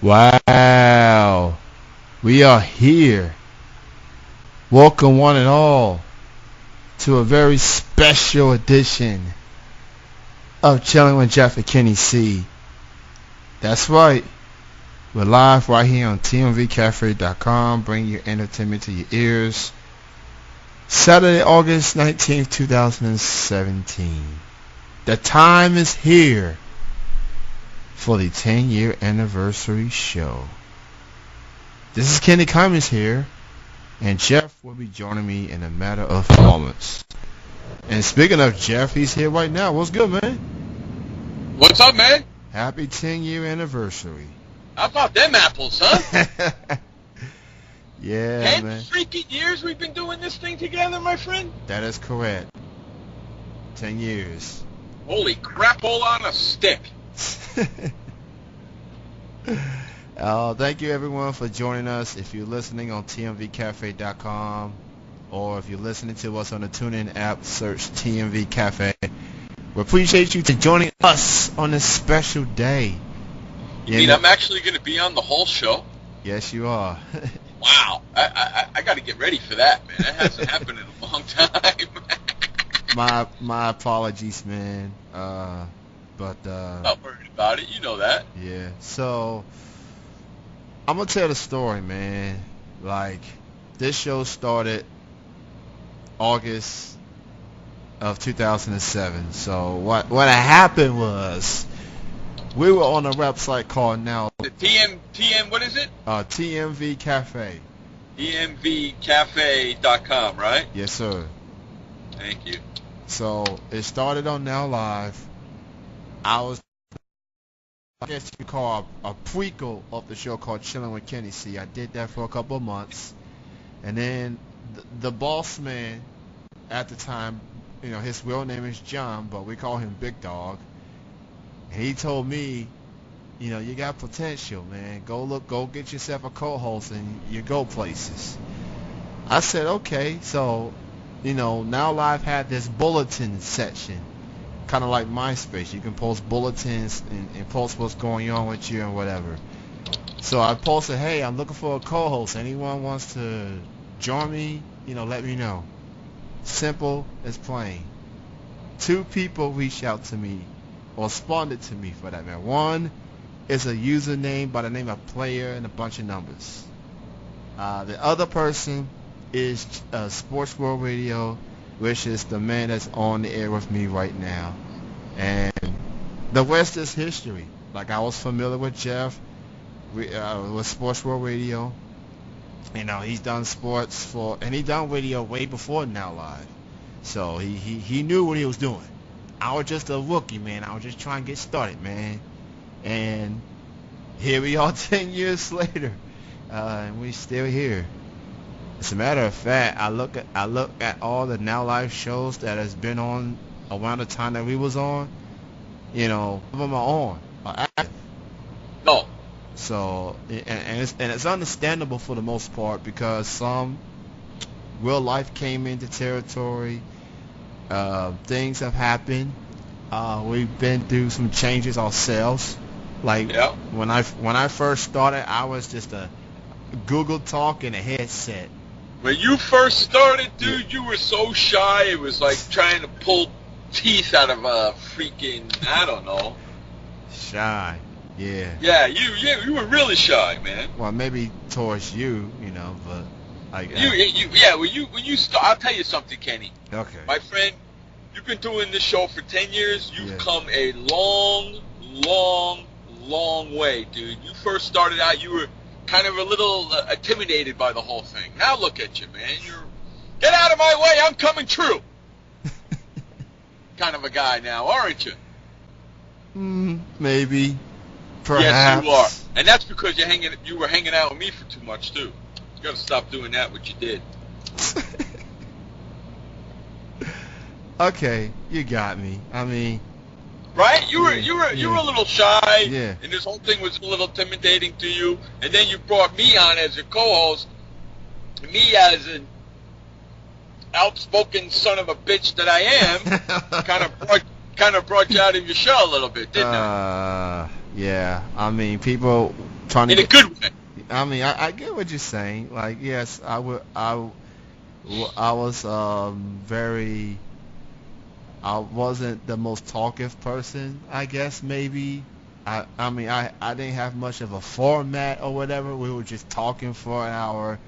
Wow. We are here. Welcome one and all to a very special edition of Chillin with Jeff and Kenny C. That's right. We're live right here on tmvcafe.com, bringing your entertainment to your ears. Saturday, August 19th, 2017. The time is here for the 10-year anniversary show. This is Kenny Cummings here, and Jeff will be joining me in a matter of moments. And speaking of Jeff, he's here right now. What's good, man? What's up, man? Happy 10-year anniversary. How about them apples, huh? Yeah, 10 man. freaking years we've been doing this thing together, my friend? That is correct. 10 years. Holy crap, all on a stick. Thank you everyone for joining us. If you're listening on tmvcafe.com or if you're listening to us on the TuneIn app, search TMV Cafe. We appreciate you joining us on this special day. You mean I'm actually going to be on the whole show? Yes, you are. Wow. I got to get ready for that, man. That hasn't happened in a long time. my apologies, man. Not worried about it. You know that. Yeah. So I'm gonna tell the story, man. Like, this show started August of 2007. So what happened was we were on a website called now The TM, what is it? TMV Cafe. TMVcafe.com, right? Yes, sir. Thank you. So it started on Now Live. I guess you could call a prequel of the show called Chillin with Kenny C. I did that for a couple of months. And then the boss man at the time, you know, his real name is John, but we call him Big Dog. And he told me, you know, you got potential, man. Go get yourself a co-host and you go places. I said, okay. So, you know, Now Live had this bulletin section, kind of like MySpace. You can post bulletins and post what's going on with you and whatever. So I posted, hey, I'm looking for a co-host. Anyone wants to join me, you know, let me know. Simple as plain. 2 people reached out to me, or responded to me for that matter. One is a username by the name of Player and a bunch of numbers. The other person is Sports World Radio, which is the man that's on the air with me right now. And the rest is history. Like, I was familiar with Jeff with Sports World Radio. You know, he's done sports and he done radio way before Now Live. So he knew what he was doing. I was just a rookie, man. I was just trying to get started, man. And here we are 10 years later. And we still here. As a matter of fact, I look at all the Now Live shows that has been on around the time that we was on. You know, some of them are active. No. So and it's understandable for the most part because some real life came into territory. Things have happened. We've been through some changes ourselves. Like, yep. when I first started, I was just a Google Talk and a headset. When you first started, dude, you were so shy. It was like trying to pull teeth out of a freaking, I don't know. Shy, yeah. Yeah, you were really shy, man. Well, maybe towards you, you know, but when you start, I'll tell you something, Kenny. Okay. My friend, you've been doing this show for 10 years. You've come a long, long, long way, dude. You first started out, you were kind of a little intimidated by the whole thing. Now look at you, man. Get out of my way, I'm coming true. Kind of a guy now, aren't you? Maybe. Perhaps. Yes, you are. And that's because you were hanging out with me for too much, too. You got to stop doing that, what you did. Okay, you got me. I mean, right? You were a little shy, yeah. And this whole thing was a little intimidating to you. And then you brought me on as your co-host, me as an outspoken son of a bitch that I am, kind of brought you out of your shell a little bit, didn't I? Yeah. I mean, people trying to in a get. good way. I mean, I get what you're saying. Like, yes, I was very. I wasn't the most talkative person, I guess, maybe. I mean, I didn't have much of a format or whatever. We were just talking for an hour,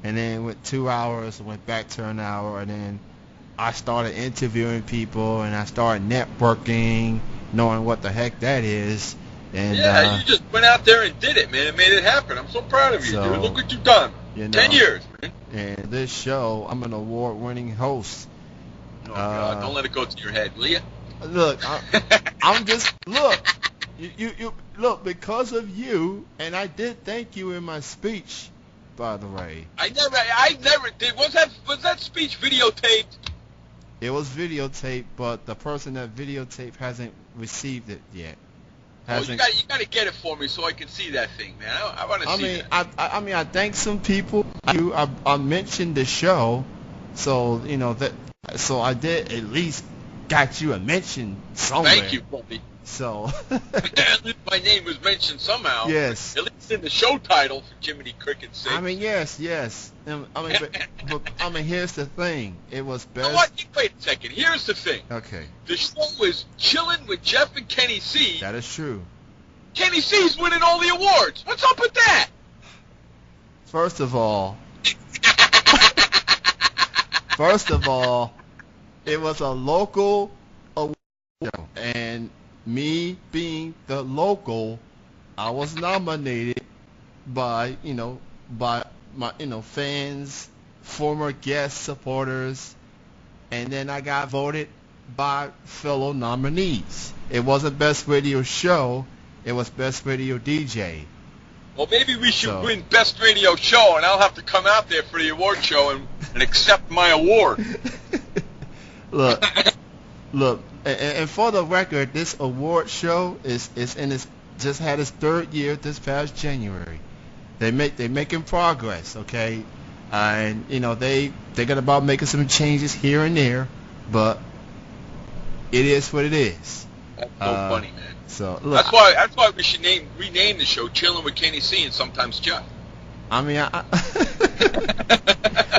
and then went 2 hours, went back to an hour, and then I started interviewing people, and I started networking, knowing what the heck that is. And Yeah, you just went out there and did it, man, and made it happen. I'm so proud of you, So, dude. Look what you've done. you 10 know, years, man. and this show, I'm an award-winning host. Oh, God, don't let it go to your head, will you? Look, I'm just look. You look, because of you, and I did thank you in my speech, by the way. I never did. Was that speech videotaped? It was videotaped, but the person that videotaped hasn't received it yet. Oh, you got to get it for me so I can see that thing, man. I want to see that. I mean, I thanked some people. I mentioned the show, so you know that. So I did at least got you a mention somewhere. Thank you, buddy. So At least my name was mentioned somehow. yes. At least in the show title, for Jiminy Cricket's sake. I mean, yes. But here's the thing. It was best. You know what? Wait a second. Here's the thing. Okay, The show was Chillin' with Jeff and Kenny C. that is true. Kenny C's winning all the awards. What's up with that? First of all, it was a local award show, and me being the local, I was nominated by my fans, former guest supporters, and then I got voted by fellow nominees. It wasn't Best Radio Show, it was Best Radio DJ. Well, maybe we should win Best Radio Show, and I'll have to come out there for the award show and accept my award. Look, and for the record, this award show is in its just had its third year this past January. They're making progress, okay, and they're gonna about making some changes here and there, but it is what it is. That's so funny, man. So look, that's why we should rename the show "Chillin' with Kenny C" and sometimes Jeff. I mean,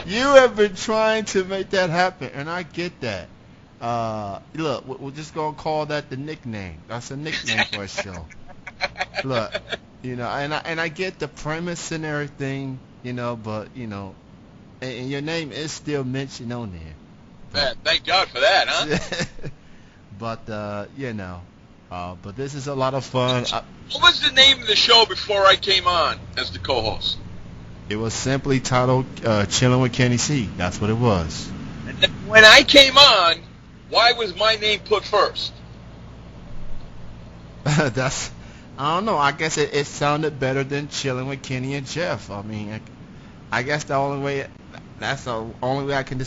you have been trying to make that happen, and I get that. Look, we're just gonna call that the nickname. That's a nickname for a show. Look, and I get the premise and everything, but and your name is still mentioned on there. Man, thank God for that, huh? But but this is a lot of fun. What was the name of the show before I came on as the co-host? It was simply titled "Chillin' with Kenny C." That's what it was. And then when I came on, why was my name put first? I don't know. I guess it sounded better than "Chillin' with Kenny and Jeff." I mean, I guess that's the only way I can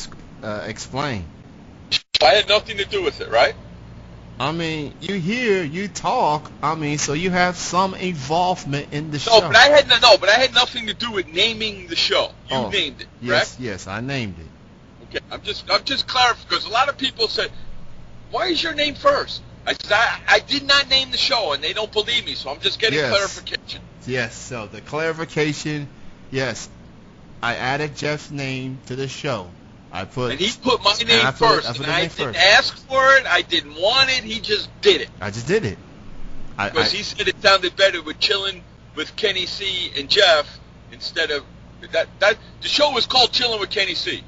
explain. I had nothing to do with it, right? I mean, you talk. I mean, so you have some involvement in the show. But I had nothing to do with naming the show. You named it, correct? Yes, I named it. Okay, I'm just clarifying because a lot of people said, "Why is your name first?" I said, "I did not name the show, and they don't believe me, so I'm just getting clarification." Yes. So the clarification, yes, I added Jeff's name to the show. And he put my name first, and I didn't ask for it. I didn't want it. He just did it. I just did it. Because he said it sounded better with Chillin' with Kenny C and Jeff instead of that. The show was called Chillin' with Kenny C.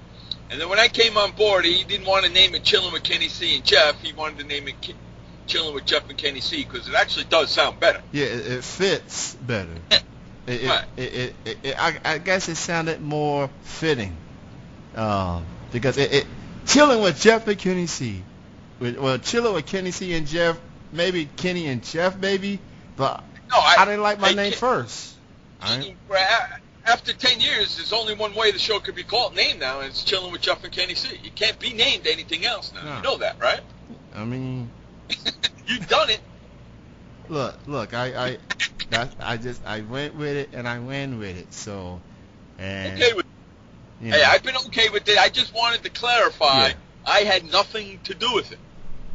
And then when I came on board, he didn't want to name it Chillin' with Kenny C and Jeff. He wanted to name it Chillin' with Jeff and Kenny C because it actually does sound better. Yeah, it fits better. I guess it sounded more fitting. Because it Chillin' with Jeff and Kenny C. Well, Chillin' with Kenny C and Jeff, maybe Kenny and Jeff, maybe, but I didn't like my name first. After 10 years, there's only one way the show could be named now, and it's Chillin' with Jeff and Kenny C. You can't be named anything else now. No. You know that, right? I mean, you've done it. Look, I went with it and I went with it. So, and okay with. Hey, I've been okay with it. I just wanted to clarify. I had nothing to do with it.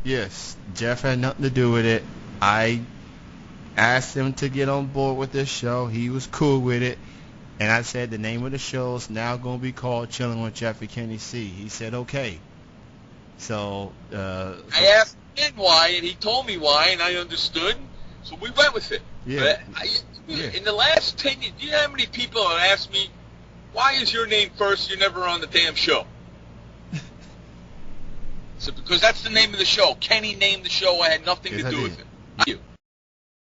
Yes, Jeff had nothing to do with it. I asked him to get on board with this show. He was cool with it. And I said the name of the show is now going to be called Chillin with Jeff and Kenny C. He said okay. So I asked him why, and he told me why, and I understood. So we went with it. Yeah. In the last 10 years, do you know how many people have asked me, why is your name first? You're never on the damn show. So because that's the name of the show. Kenny named the show. I had nothing to do with it. You.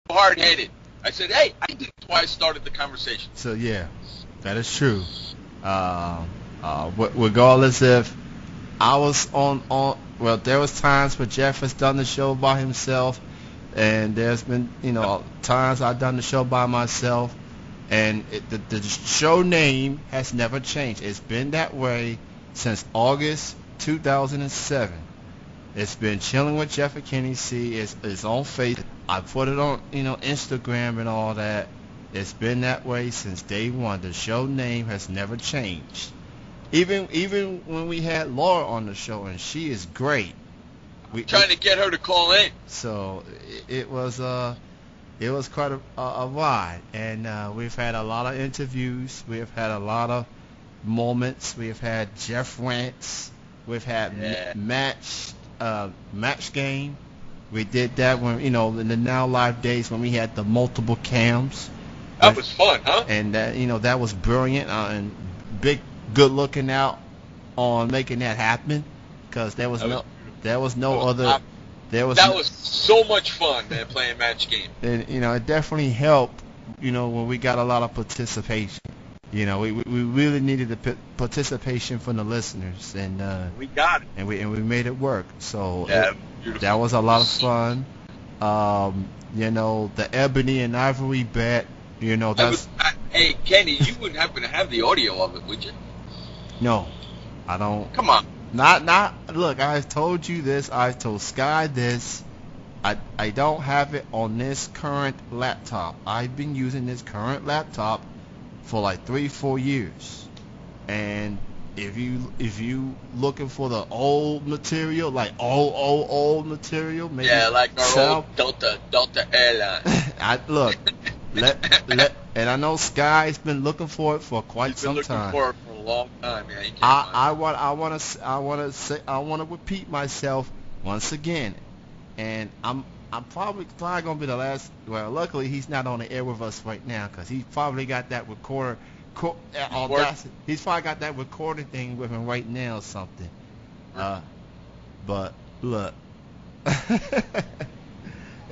Hard-headed. I said, hey, I think that's why I started the conversation. So, yeah, that is true. Regardless if I was well, there was times where Jeff has done the show by himself, and there's been, times I've done the show by myself, and the show name has never changed. It's been that way since August 2007. It's been Chilling with Jeff and Kenny C. It's on Facebook. I put it on, Instagram and all that. It's been that way since day one. The show name has never changed. Even when we had Laura on the show, and she is great. Trying to get her to call in. So it was quite a ride, and we've had a lot of interviews. We've had a lot of moments. We've had Jeff rants. We've had match game. We did that when in the Now Live days when we had the multiple cams. That was fun, huh? And that was brilliant and good looking out on making that happen, because there was so much fun, man, playing match game. And it definitely helped. When we got a lot of participation. We really needed the participation from the listeners, and we got it, and we made it work. So beautiful. That was a lot of fun. The Ebony and Ivory bet. Hey Kenny, you wouldn't happen to have the audio of it, would you? No, I don't. Come on. Not. Look, I've told you this. I've told Sky this. I don't have it on this current laptop. I've been using this current laptop for like 3-4 years, and if you looking for the old material, like old material, maybe like our old Delta airline. And I know Sky's been looking for it for quite some time. For it for a long time, yeah. I want to repeat myself once again, and I'm probably gonna be the last. Well, luckily he's not on the air with us right now, because he's probably got that recorder. He's probably got that recording thing with him right now or something. But look.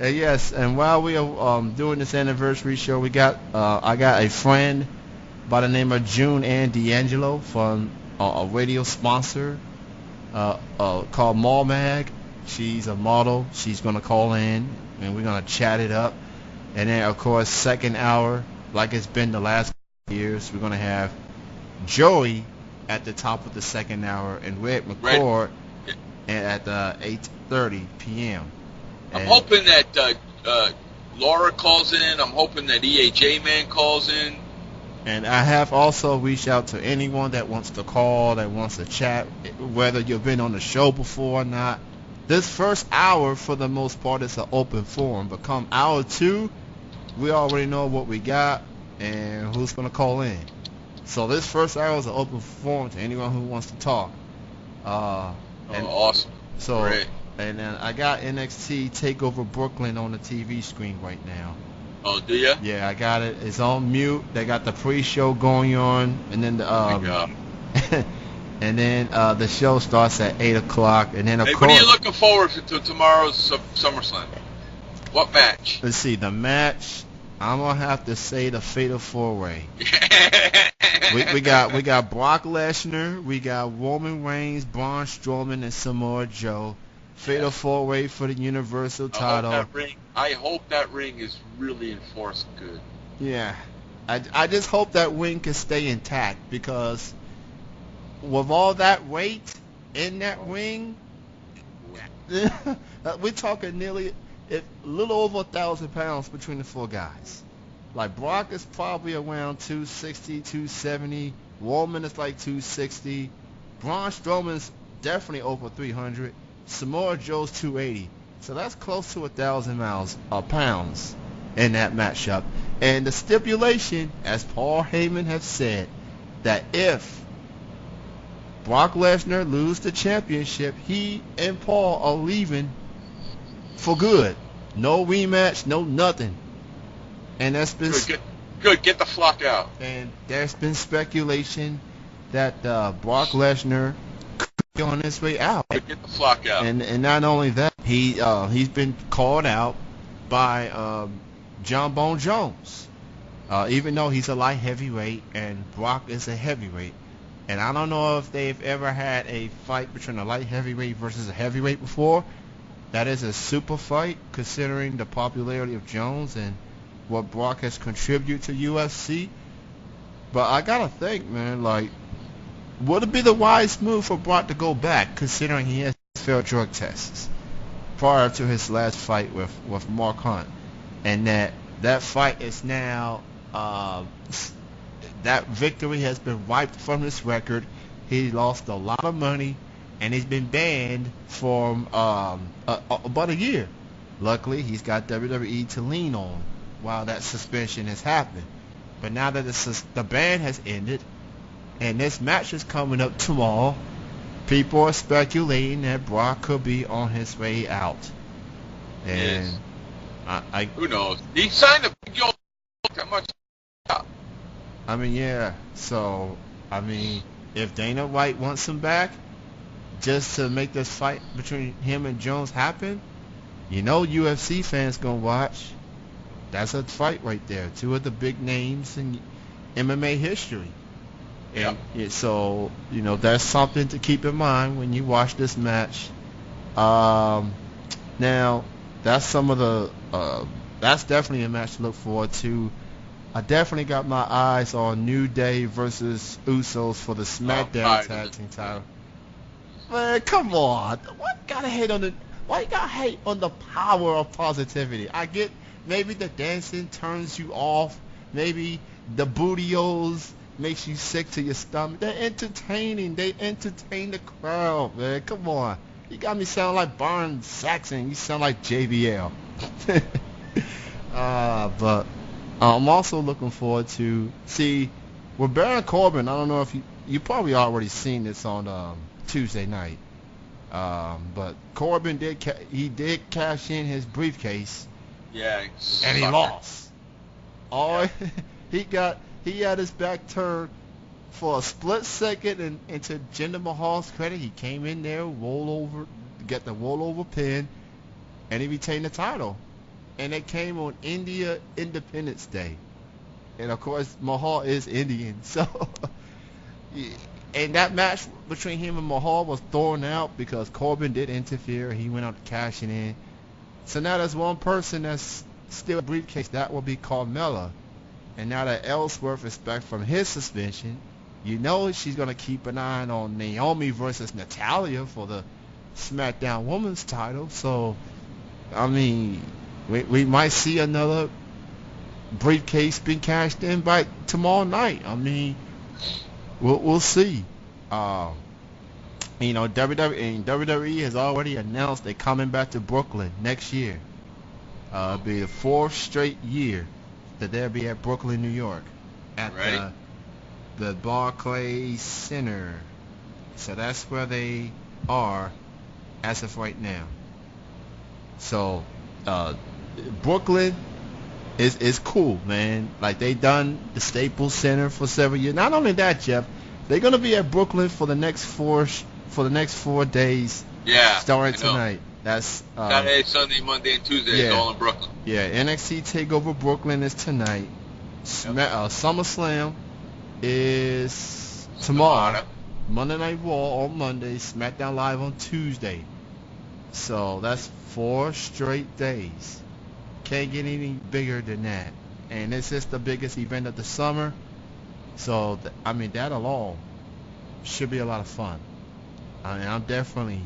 Yes, and while we are doing this anniversary show, I got a friend by the name of June Ann D'Angelo from a radio sponsor called Mall Mag. She's a model. She's going to call in, and we're going to chat it up. And then, of course, second hour, like it's been the last years, we're going to have Joey at the top of the second hour and Red McCord at 8:30 p.m. I'm hoping that Laura calls in. I'm hoping that EAJ Man calls in. And I have also reached out to anyone that wants to call, that wants to chat, whether you've been on the show before or not. This first hour, for the most part, is an open forum. But come hour 2, we already know what we got and who's going to call in. So this first hour is an open forum to anyone who wants to talk. Awesome. So, great. And then I got NXT TakeOver Brooklyn on the TV screen right now. Oh, do you? Yeah, I got it. It's on mute. They got the pre-show going on, and then the show starts at 8 o'clock, and then of course. What are you looking forward to tomorrow's SummerSlam? What match? Let's see, the match. I'm gonna have to say the Fatal 4-Way. we got Brock Lesnar, we got Roman Reigns, Braun Strowman, and Samoa Joe. Fatal 4-Way for the Universal title. I hope that ring is really enforced good. Yeah, I just hope that ring can stay intact, because with all that weight in that ring, we're talking nearly a little over 1,000 pounds between the 4 guys. Like Brock is probably around 260, 270. Roman is like 260. Braun Strowman's definitely over 300. Samoa Joe's 280. So that's close to 1,000 pounds. in that matchup. And the stipulation, as Paul Heyman has said, that if Brock Lesnar loses the championship, he and Paul are leaving for good. No rematch, no nothing. And that's been good. Get the flock out. And there's been speculation that Brock Lesnar could be on his way out. Good, get the flock out. And not only that, he's been called out by John Bone Jones, even though he's a light heavyweight and Brock is a heavyweight. And I don't know if they've ever had a fight between a light heavyweight versus a heavyweight before. That is a super fight, considering the popularity of Jones and what Brock has contributed to UFC. But I gotta think, man, like, would it be the wise move for Brock to go back, considering he has failed drug tests prior to his last fight with Mark Hunt, and that fight is now that victory has been wiped from his record. He lost a lot of money, and he's been banned for about a year. Luckily, he's got WWE to lean on while that suspension has happened. But now that the ban has ended, and this match is coming up tomorrow, people are speculating that Brock could be on his way out. And yes. Who knows? He signed a big deal. That much. I mean, yeah. So, I mean, if Dana White wants him back, just to make this fight between him and Jones happen, you know UFC fans gonna watch. That's a fight right there. Two of the big names in MMA history. And so, you know, that's something to keep in mind when you watch this match. Now, that's some of the, that's definitely a match to look forward to. I definitely got my eyes on New Day versus Usos for the SmackDown Tag Team title. Man, come on. Why you gotta hate on the power of positivity? I get maybe the dancing turns you off. Maybe the bootios makes you sick to your stomach. They're entertaining. They entertain the crowd, man. Come on. You got me sounding like Byron Saxon. You sound like JBL. But I'm also looking forward to see with Baron Corbin. I don't know if you probably already seen this on Tuesday night. But Corbin did cash in his briefcase. Yeah, and he lost. He had his back turned for a split second, and to Jinder Mahal's credit, he came in there, get the rollover pin, and he retained the title. And it came on India Independence Day. And of course, Mahal is Indian, so and that match between him and Mahal was thrown out because Corbin did interfere. He went out cashing in. So now there's one person that's still a briefcase. That will be Carmella. And now that Ellsworth is back from his suspension, you know she's going to keep an eye on Naomi versus Natalya for the SmackDown Women's title. So, I mean, we might see another briefcase being cashed in by tomorrow night. I mean, we'll see. You know, WWE has already announced they're coming back to Brooklyn next year. It'll be the 4th straight year that they'll be at Brooklyn, New York, at the Barclays Center. So that's where they are as of right now. So Brooklyn is cool, man. Like, they done the Staples Center for several years. Not only that, Jeff, they're gonna be at Brooklyn for the next 4 days. Yeah, starting tonight. That's Saturday, Sunday, Monday, and Tuesday. It's all in Brooklyn. Yeah, NXT Takeover Brooklyn is tonight. SummerSlam is tomorrow. Monday Night Raw on Monday. SmackDown Live on Tuesday. So that's 4 straight days. Can't get any bigger than that. And this is the biggest event of the summer. So, I mean, that alone should be a lot of fun. I mean, I'm definitely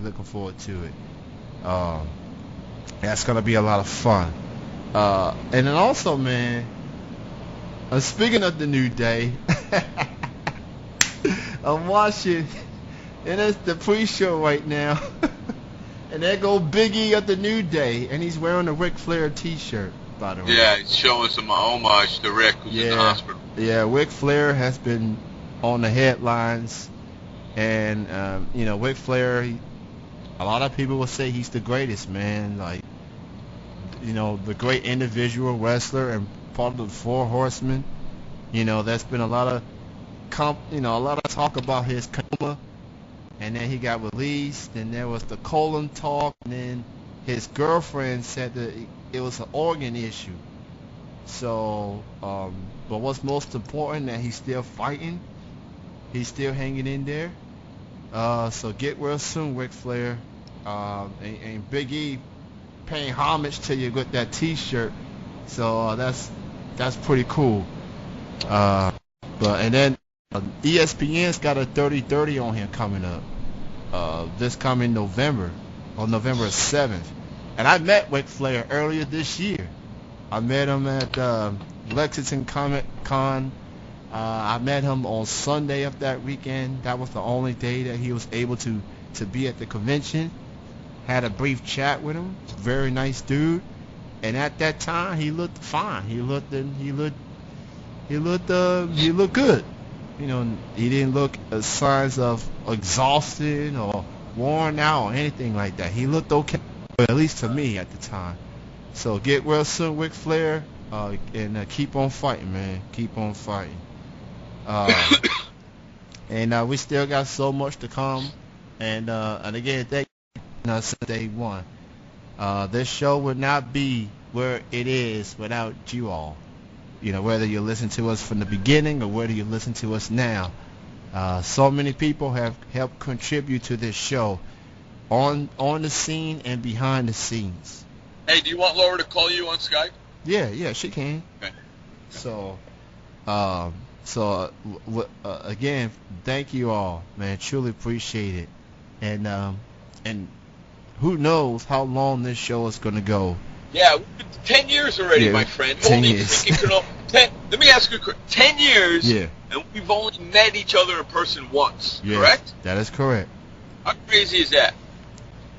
looking forward to it. That's going to be a lot of fun. And then also, man, speaking of the New Day, I'm watching, and it's the pre-show right now. And there go Big E of the New Day, and he's wearing a Ric Flair T-shirt, by the way. Yeah, he's showing some homage to Rick, who's in the hospital. Yeah, Ric Flair has been on the headlines, and Ric Flair, a lot of people will say he's the greatest, man. Like, the great individual wrestler and part of the Four Horsemen. There's been a lot of talk about his coma, and then he got released, and there was the colon talk, and then his girlfriend said that it was an organ issue. So, but what's most important, that he's still fighting, he's still hanging in there. So get well soon, Ric Flair, and Big E paying homage to you with that T-shirt. So that's pretty cool. And then ESPN's got a 30-30 on him coming up this coming November, on November 7th. And I met Ric Flair earlier this year. I met him at Lexington Comic Con. I met him on Sunday of that weekend. That was the only day that he was able to be at the convention. Had a brief chat with him. Very nice dude. And at that time, he looked fine. He looked good. He didn't look signs of exhausted or worn out or anything like that. He looked okay, at least to me at the time. So get well soon, Ric Flair, and keep on fighting, man. Keep on fighting. And we still got so much to come. And again, thank you since day one. This show would not be where it is without you all. Whether you listen to us from the beginning or whether you listen to us now. So many people have helped contribute to this show on the scene and behind the scenes. Hey, do you want Laura to call you on Skype? Yeah, she can. Okay. So, again, thank you all, man. Truly appreciate it. And who knows how long this show is going to go. Yeah, 10 years already, my friend. 10 years. Let me ask you a quick. 10 years, yeah, and we've only met each other in person once, correct? That is correct. How crazy is that?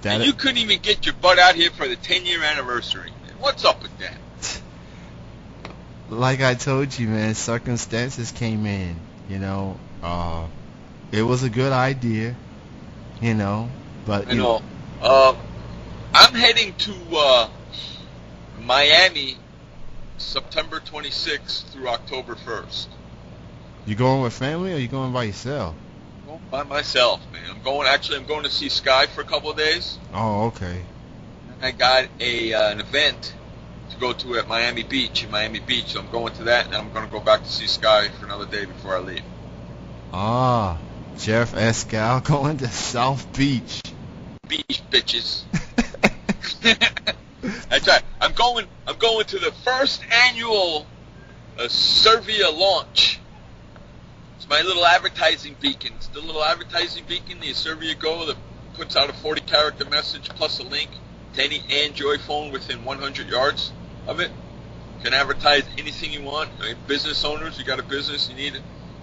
And you couldn't even get your butt out here for the 10-year anniversary. What's up with that? Like I told you, man, circumstances came in, it was a good idea, but... I know. I'm heading to Miami September 26th through October 1st. You going with family or you going by yourself? I'm going by myself, man. I'm going to see Sky for a couple of days. Oh, okay. I got an event to go to at Miami Beach, so I'm going to that, and then I'm going to go back to see Sky for another day before I leave. Ah, Jeff Escal going to South Beach. Beach, bitches. That's right. I'm going to the first annual Servia launch. It's my little advertising beacon. It's the little advertising beacon, the Servia Go, that puts out a 40-character message plus a link to any Android phone within 100 yards of it. You can advertise anything you want. Business owners, you got a business, you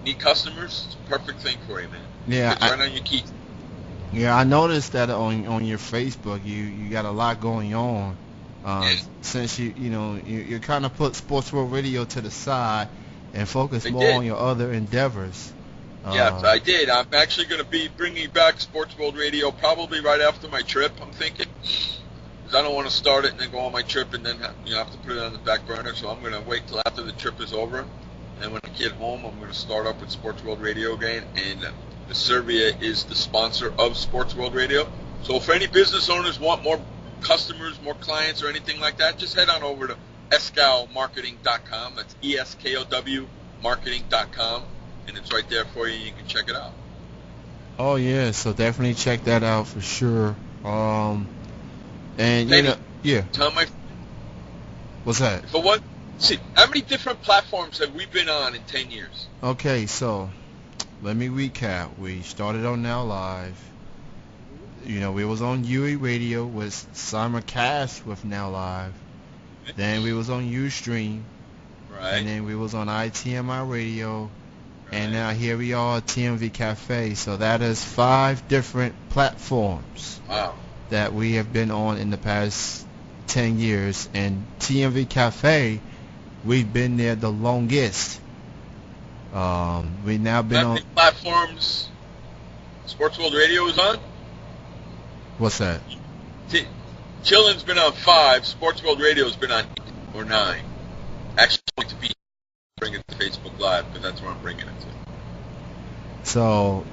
need customers. It's a perfect thing for you, man. Yeah, it's right on your key. Yeah, I noticed that on your Facebook, you got a lot going on. Since you kind of put Sports World Radio to the side and focus more on your other endeavors. Yes, I did. I'm actually going to be bringing back Sports World Radio probably right after my trip, I'm thinking. Because I don't want to start it and then go on my trip and then have to put it on the back burner. So I'm going to wait till after the trip is over. And when I get home, I'm going to start up with Sports World Radio again. And the Servia is the sponsor of Sports World Radio. So if any business owners want more customers, more clients, or anything like that, just head on over to escowmarketing.com. That's ESKOW marketing.com, and it's right there for you. You can check it out. Oh yeah, so definitely check that out for sure. And Penny, yeah. Tell my. What's that? For what? See, how many different platforms have we been on in 10 years? Okay, so let me recap. We started on Now Live. We was on UE Radio with simulcast with Now Live. Then we was on Ustream. Right. And then we was on ITMI Radio. Right. And now here we are at TMV Cafe. So that is 5 different platforms. Wow. that we have been on in the past 10 years, and TMV Cafe, we've been there the longest. We've now been How on. many platforms Sports World Radio is on? What's that? Chillin's been on 5. Sports World Radio's been on 8 or 9. Actually, going to be bringing it to Facebook Live because that's where I'm bringing it to. So,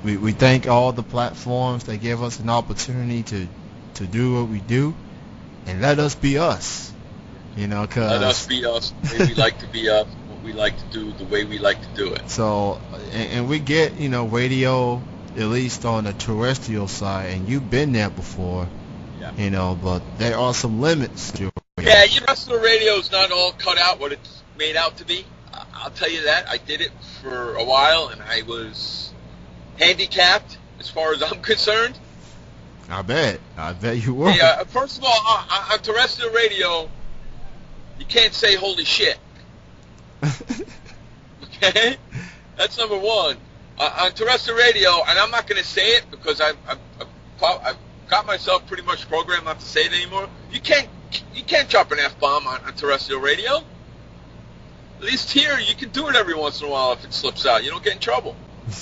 we thank all the platforms that give us an opportunity to do what we do, and let us be us. Cause let us be us the way we like to be us, what we like to do, the way we like to do it. So, and we get, radio, at least on the terrestrial side, and you've been there before, but there are some limits to it. Yeah, the radio's not all cut out what it's made out to be. I'll tell you that. I did it for a while, and I was handicapped as far as I'm concerned. I bet you were. Yeah, first of all, on terrestrial radio, you can't say holy shit. Okay? That's number one. On terrestrial radio, and I'm not going to say it because I've got myself pretty much programmed not to say it anymore. You can't drop an F-bomb on terrestrial radio. At least here, you can do it every once in a while if it slips out. You don't get in trouble.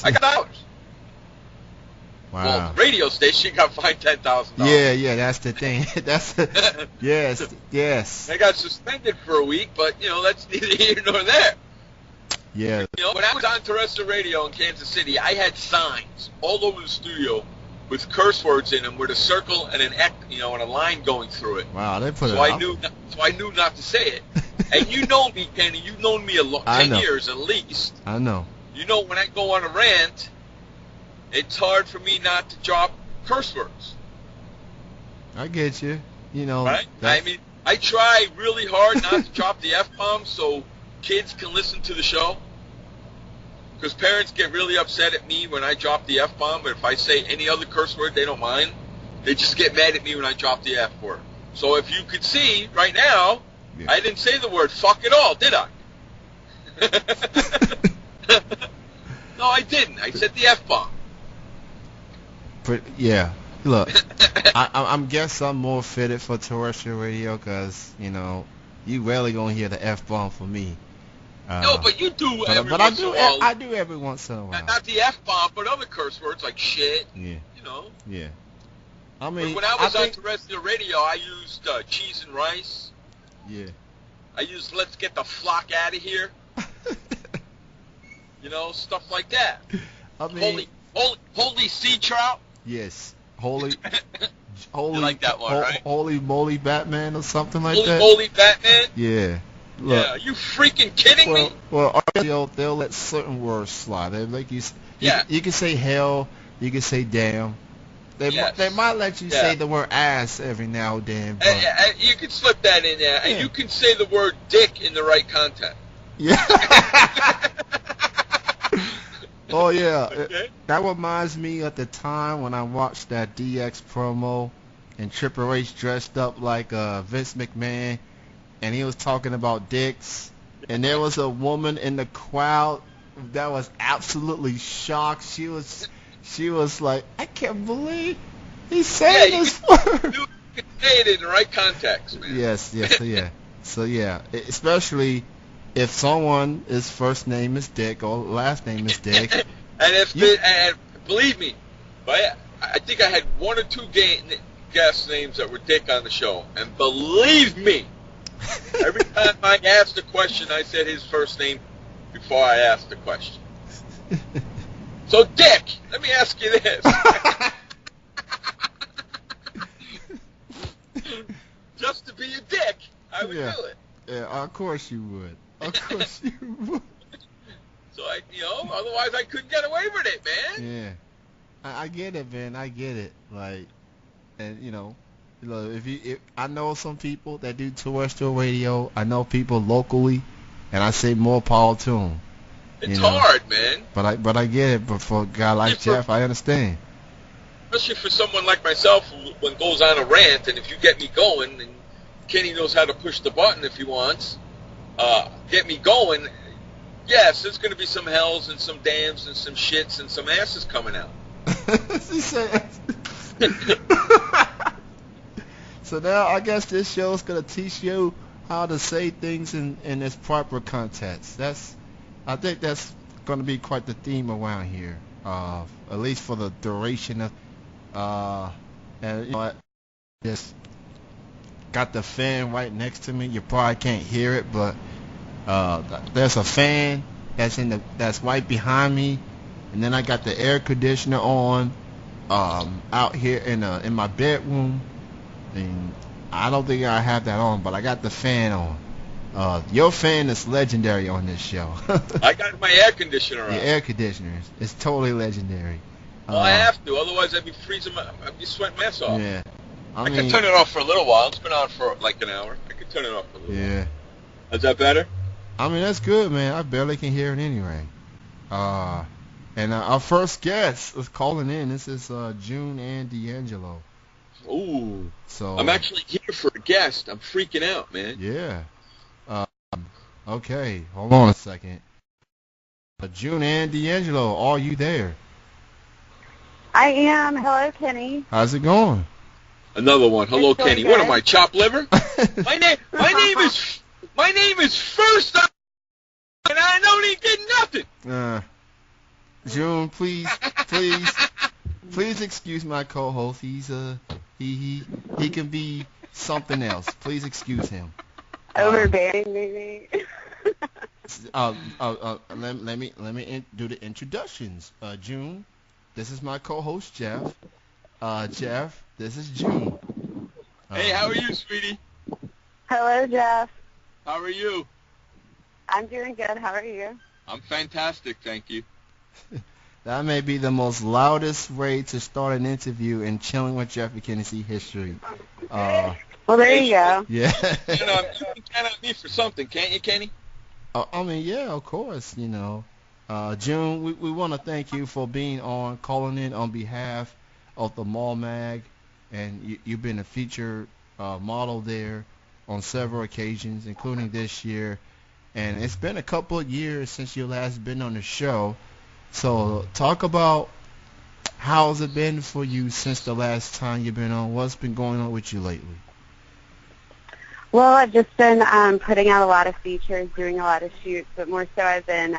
I got hours. Wow. Well, radio station got fined $10,000. Yeah, that's the thing. Yes. I got suspended for a week, but that's neither here nor there. Yeah. When I was on terrestrial radio in Kansas City, I had signs all over the studio with curse words in them, with a circle and an X, and a line going through it. Wow, they put it. So I knew not to say it. And you know me, Kenny. You've known me 10 years at least. I know. When I go on a rant, it's hard for me not to drop curse words. I get you. Right? I mean, I try really hard not to drop the F-bomb so kids can listen to the show. Because parents get really upset at me when I drop the F-bomb, but if I say any other curse word, they don't mind. They just get mad at me when I drop the F word. So if you could see right now, I didn't say the word fuck at all, did I? No, I didn't. I said the F-bomb. Yeah. Look, I'm guess I'm more fitted for terrestrial radio because, you rarely going to hear the F-bomb from me. No, but you do every once in a while. I do every once in a while. Not the F-bomb, but other curse words like shit. Yeah. Yeah. I But mean, when I was on terrestrial radio, I used cheese and rice. Yeah. I used let's get the flock out of here. Stuff like that. I mean, holy sea trout. Yes. Holy, you like that one, right? Holy moly Batman or something like holy that. Holy moly Batman. Yeah. Look, yeah, are you freaking kidding me? Well, they'll let certain words slide. They like you. You can say hell. You can say damn. They might let you say the word ass every now and then. But you can slip that in there, and you can say the word dick in the right context. Yeah. Oh yeah. Okay. That reminds me of the time when I watched that DX promo, and Triple H dressed up like Vince McMahon, and he was talking about dicks, and there was a woman in the crowd that was absolutely shocked. She was like, I can't believe he's saying this word. You can say it in the right context, man. Yes, yeah. So yeah, especially if someone's first name is Dick or last name is Dick. and believe me, I think I had one or two guest names that were Dick on the show, and believe me, every time I asked a question, I said his first name before I asked the question. So, Dick, let me ask you this. Just to be a dick, I would do it. Yeah, of course you would. Of course you would. So, otherwise I couldn't get away with it, man. Yeah. I get it, man. I get it. Like, and, if I know some people that do terrestrial radio. I know people locally, and I say more power to them. It's hard, man. But I get it. But for a guy like Jeff, I understand. Especially for someone like myself who when goes on a rant, and if you get me going, and Kenny knows how to push the button if he wants, get me going. Yes, there's going to be some hells and some dams and some shits and some asses coming out. So now I guess this show's gonna teach you how to say things in its proper context. I think that's gonna be quite the theme around here. At least for the duration of and you know what, just got the fan right next to me. You probably can't hear it, but there's a fan that's right behind me, and then I got the air conditioner on out here in my bedroom. And I don't think I have that on, but I got the fan on. Your fan is legendary on this show. I got my air conditioner on. Your air conditioner is totally legendary. Well, I have to, otherwise I'd be freezing I'd be sweating my ass off. Yeah. I can turn it off for a little while. It's been on for like an hour. I can turn it off for a little while. Yeah. Is that better? I mean, that's good, man. I barely can hear it anyway. And our first guest is calling in. This is June and D'Angelo. Ooh. So I'm actually here for a guest. I'm freaking out, man. Yeah. Okay. Hold on a second. June and D'Angelo, are you there? I am. Hello, Kenny. How's it going? Another one. Hello, It's going Kenny. good. What am I, chopped liver? my name is First, and I don't even get nothing. June, please excuse my co-host. He can be something else. Please excuse him. Overbearing, maybe. Let me do the introductions. June, this is my co-host Jeff. Jeff, this is June. Hey, how are you, sweetie? Hello, Jeff. How are you? I'm doing good. How are you? I'm fantastic, thank you. That may be the most loudest way to start an interview in Chilling with Jeff McKinney history. Well, there you go. Yeah. You can count on me for something, can't you, Kenny? I mean, yeah, of course, June, we want to thank you for being calling in on behalf of the Mall Mag, and you've been a featured model there on several occasions, including this year. And it's been a couple of years since you last been on the show. So talk about how's it been for you since the last time you've been on. What's been going on with you lately? Well, I've just been putting out a lot of features, doing a lot of shoots, but more so I've been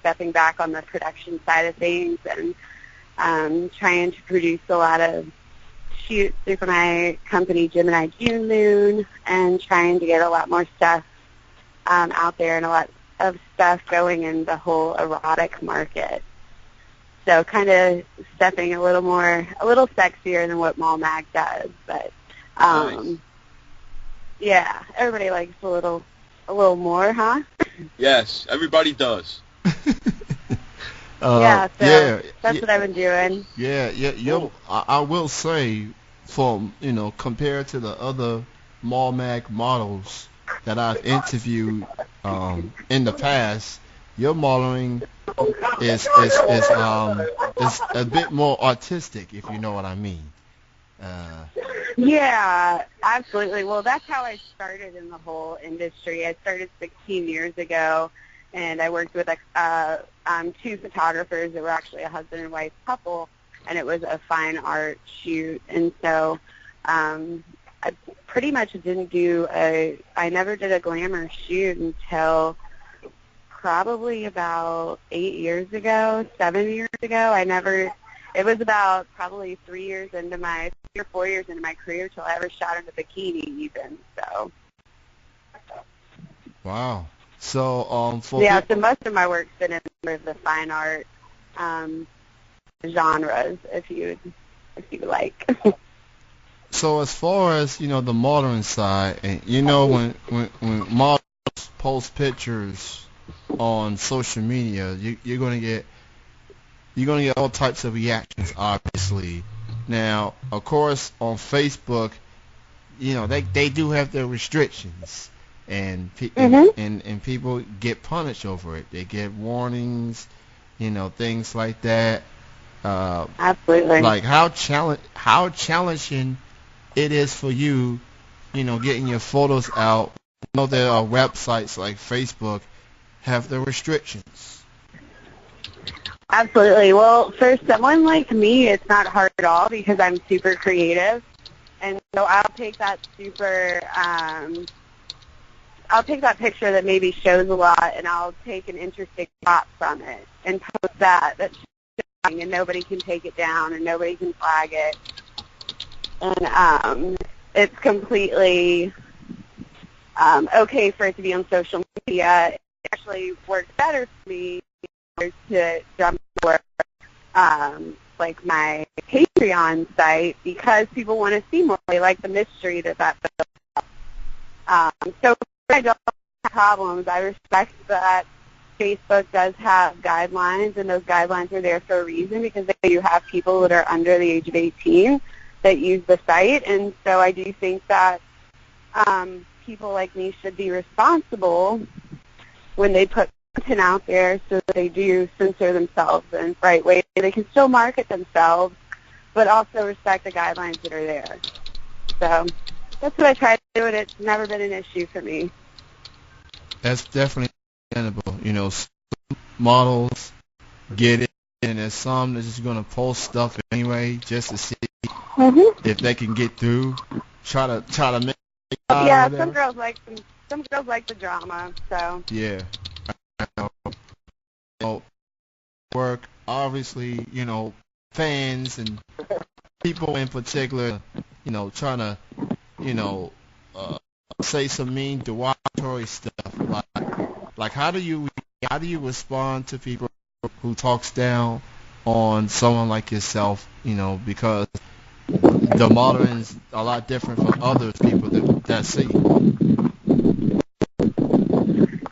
stepping back on the production side of things and trying to produce a lot of shoots through my company Gemini June Moon, and trying to get a lot more stuff out there and a lot of stuff going in the whole erotic market. So kind of stepping a little sexier than what Mall Mag does, but Nice. yeah, everybody likes a little more, huh? Yes, everybody does. Yeah, so yeah, that's what I've been doing. Yeah. I will say, compared to the other Mall Mag models that I've interviewed in the past, your modeling is a bit more artistic, if you know what I mean. Yeah, absolutely. Well, that's how I started in the whole industry. I started 16 years ago, and I worked with two photographers that were actually a husband and wife couple, and it was a fine art shoot. And so I pretty much I never did a glamour shoot until probably about 7 years ago. It was about probably 3 or 4 years into my career till I ever shot in a bikini even, so. Wow. So, so most of my work's been in the fine art genres, if you like. So as far as the modeling side, and when models post pictures on social media, you're gonna get all types of reactions, obviously. Now, of course, on Facebook, they do have their restrictions, and and people get punished over it. They get warnings, things like that. Absolutely. Like how challenging it is for you, getting your photos out. I know there are websites like Facebook have the restrictions. Absolutely. Well, for someone like me, it's not hard at all because I'm super creative. And so I'll take that picture that maybe shows a lot, and I'll take an interesting shot from it and post that. That's showing, and nobody can take it down, and nobody can flag it. And it's completely okay for it to be on social media. It actually works better for me to jump for like my Patreon site because people want to see more. They like the mystery that so I don't have problems. I respect that Facebook does have guidelines, and those guidelines are there for a reason because they do have people that are under the age of 18 that use the site. And so I do think that people like me should be responsible when they put content out there so that they do censor themselves in the right way. They can still market themselves, but also respect the guidelines that are there. So that's what I try to do, and it's never been an issue for me. That's definitely understandable. You know, some models get it, and there's some that's just going to post stuff anyway just to see if they can get through. Try to make it out. Yeah, some girls like the drama. So yeah, I know. So, work obviously, you know, fans and people in particular, you know, trying to, you know, say some mean derogatory stuff. Like how do you respond to people who talks down on someone like yourself? You know, because the modeling a lot different from other people that see.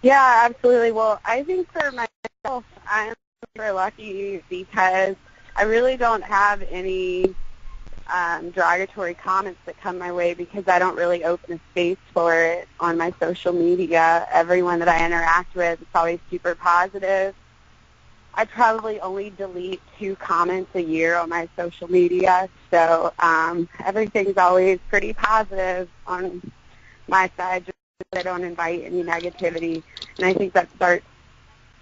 yeah, absolutely. Well, I think for myself, I'm super lucky because I really don't have any derogatory comments that come my way because I don't really open a space for it on my social media. Everyone that I interact with is always super positive. I probably only delete 2 comments a year on my social media, so everything's always pretty positive on my side. Just I don't invite any negativity, and I think that starts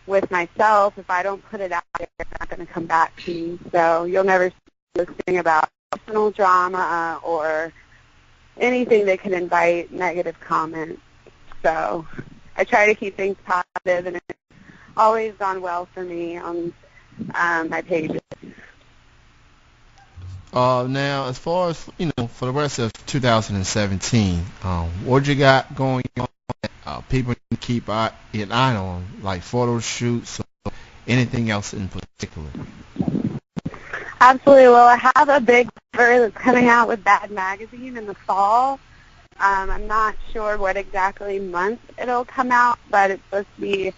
with myself. If I don't put it out there, it's not going to come back to me. So you'll never see this thing about personal drama or anything that can invite negative comments. So I try to keep things positive, and it's always gone well for me on my pages. Now, as far as, you know, for the rest of 2017, what you got going on? People can keep an eye on, like photo shoots or anything else in particular. Absolutely. Well, I have a big cover that's coming out with Bad Magazine in the fall. I'm not sure what exactly month it'll come out, but it's supposed to be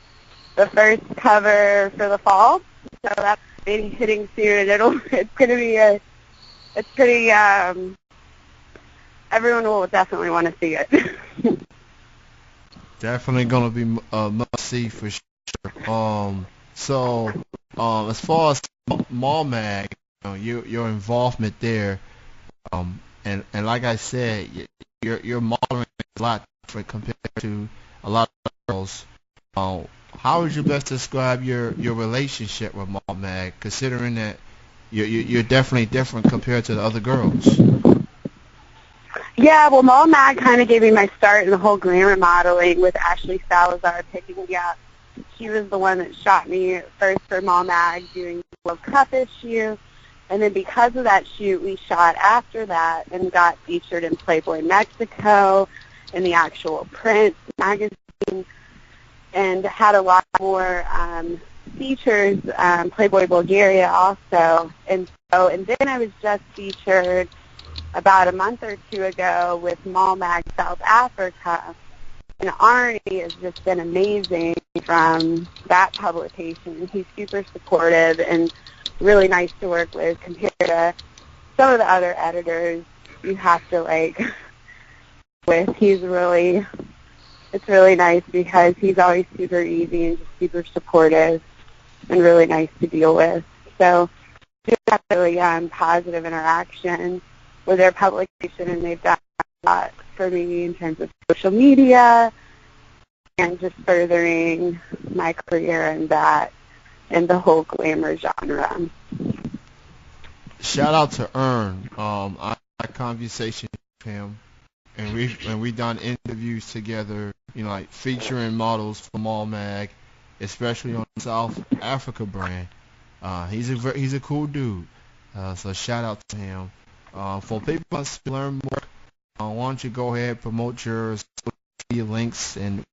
the first cover for the fall. So that's maybe hitting soon, and it's going to be it's pretty, everyone will definitely want to see it. Definitely going to be a must-see for sure. So, as far as Mall Mag, you know, your involvement there, and like I said, your modeling is a lot different compared to a lot of girls. How would you best describe your relationship with Mall Mag, considering that you're definitely different compared to the other girls? Yeah, well, Mall Mag kind of gave me my start in the whole glamour modeling with Ashley Salazar picking me up. She was the one that shot me first for Mall Mag doing the World Cup issue. And then because of that shoot, we shot after that and got featured in Playboy Mexico, in the actual print magazine, and had a lot more features, Playboy Bulgaria also. And then I was just featured about a month or 2 ago with Mall Mag South Africa. And Arnie has just been amazing from that publication. He's super supportive and really nice to work with compared to some of the other editors you have to with. It's really nice because he's always super easy and just super supportive and really nice to deal with. So just have really positive interaction with their publication, and they've done a lot for me in terms of social media and just furthering my career in that. in the whole glamour genre. Shout out to Ern. I had conversation with him, and we done interviews together. You know, like featuring models for Mall Mag, especially on the South Africa brand. He's a cool dude. So shout out to him. For people who want to learn more, why don't you go ahead and promote your social media links and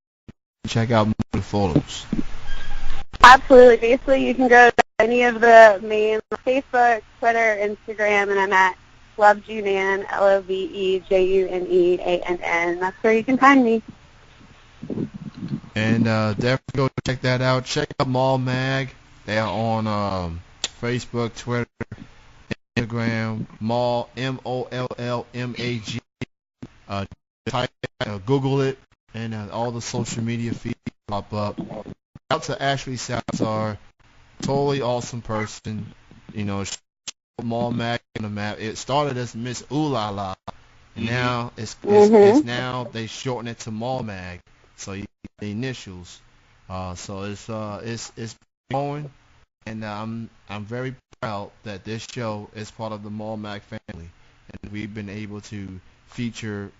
check out more of the photos. Absolutely. Basically, you can go to any of the main Facebook, Twitter, Instagram, and I'm at LoveJunan, LoveJuneann. That's where you can find me. And definitely go check that out. Check out Mall Mag. They are on Facebook, Twitter, Instagram. Mall, MOLLMAG. Google it, and all the social media feeds pop up. Shout out to Ashley Salazar, totally awesome person. You know, Mall Mag on the map. It started as Miss Ooh La La, and now it's now they shorten it to Mall Mag, so you get the initials. So it's going, and I'm very proud that this show is part of the Mall Mag family, and we've been able to feature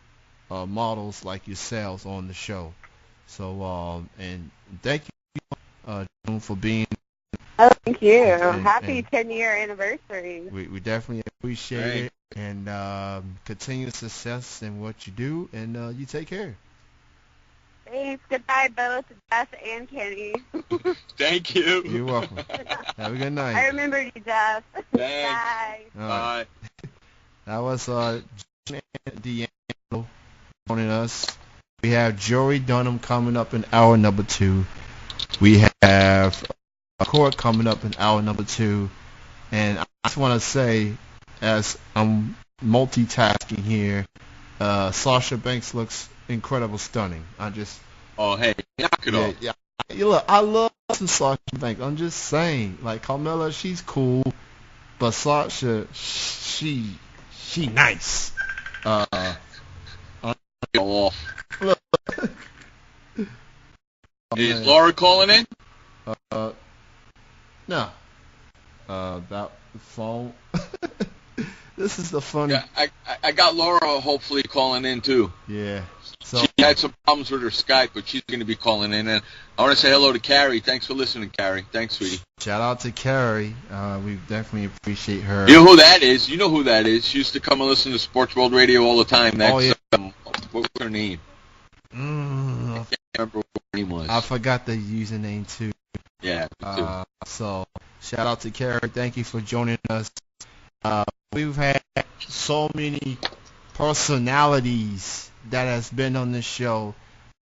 models like yourselves on the show. So and thank you, June, for being. Oh, thank you. Happy 10-year anniversary. We definitely appreciate it, and continued success in what you do, and you take care. Thanks. Goodbye, both Jeff and Kenny. Thank you. You're welcome. Have a good night. I remembered you, Jeff. Thanks. Bye. Bye. That was D'Angelo joining us. We have Jory Dunham coming up in hour number 2. We have Court coming up in hour number 2. And I just want to say, as I'm multitasking here, Sasha Banks looks incredible, stunning. Oh, hey, knock it off. Yeah. Look, I love some Sasha Banks. I'm just saying, like Carmella, she's cool, but Sasha, she nice. Go off. Is Laura calling in? No. About the phone. This is the funny. Yeah, I got Laura hopefully calling in too. Yeah. So she had some problems with her Skype, but she's going to be calling in. And I want to say hello to Carrie. Thanks for listening, Carrie. Thanks, sweetie. Shout out to Carrie. We definitely appreciate her. You know who that is? You know who that is? She used to come and listen to Sports World Radio all the time. That's, yeah. What was her name? I can't remember what her name was. I forgot the username too. Yeah, me too. So shout out to Carrie. Thank you for joining us. We've had so many personalities that has been on this show,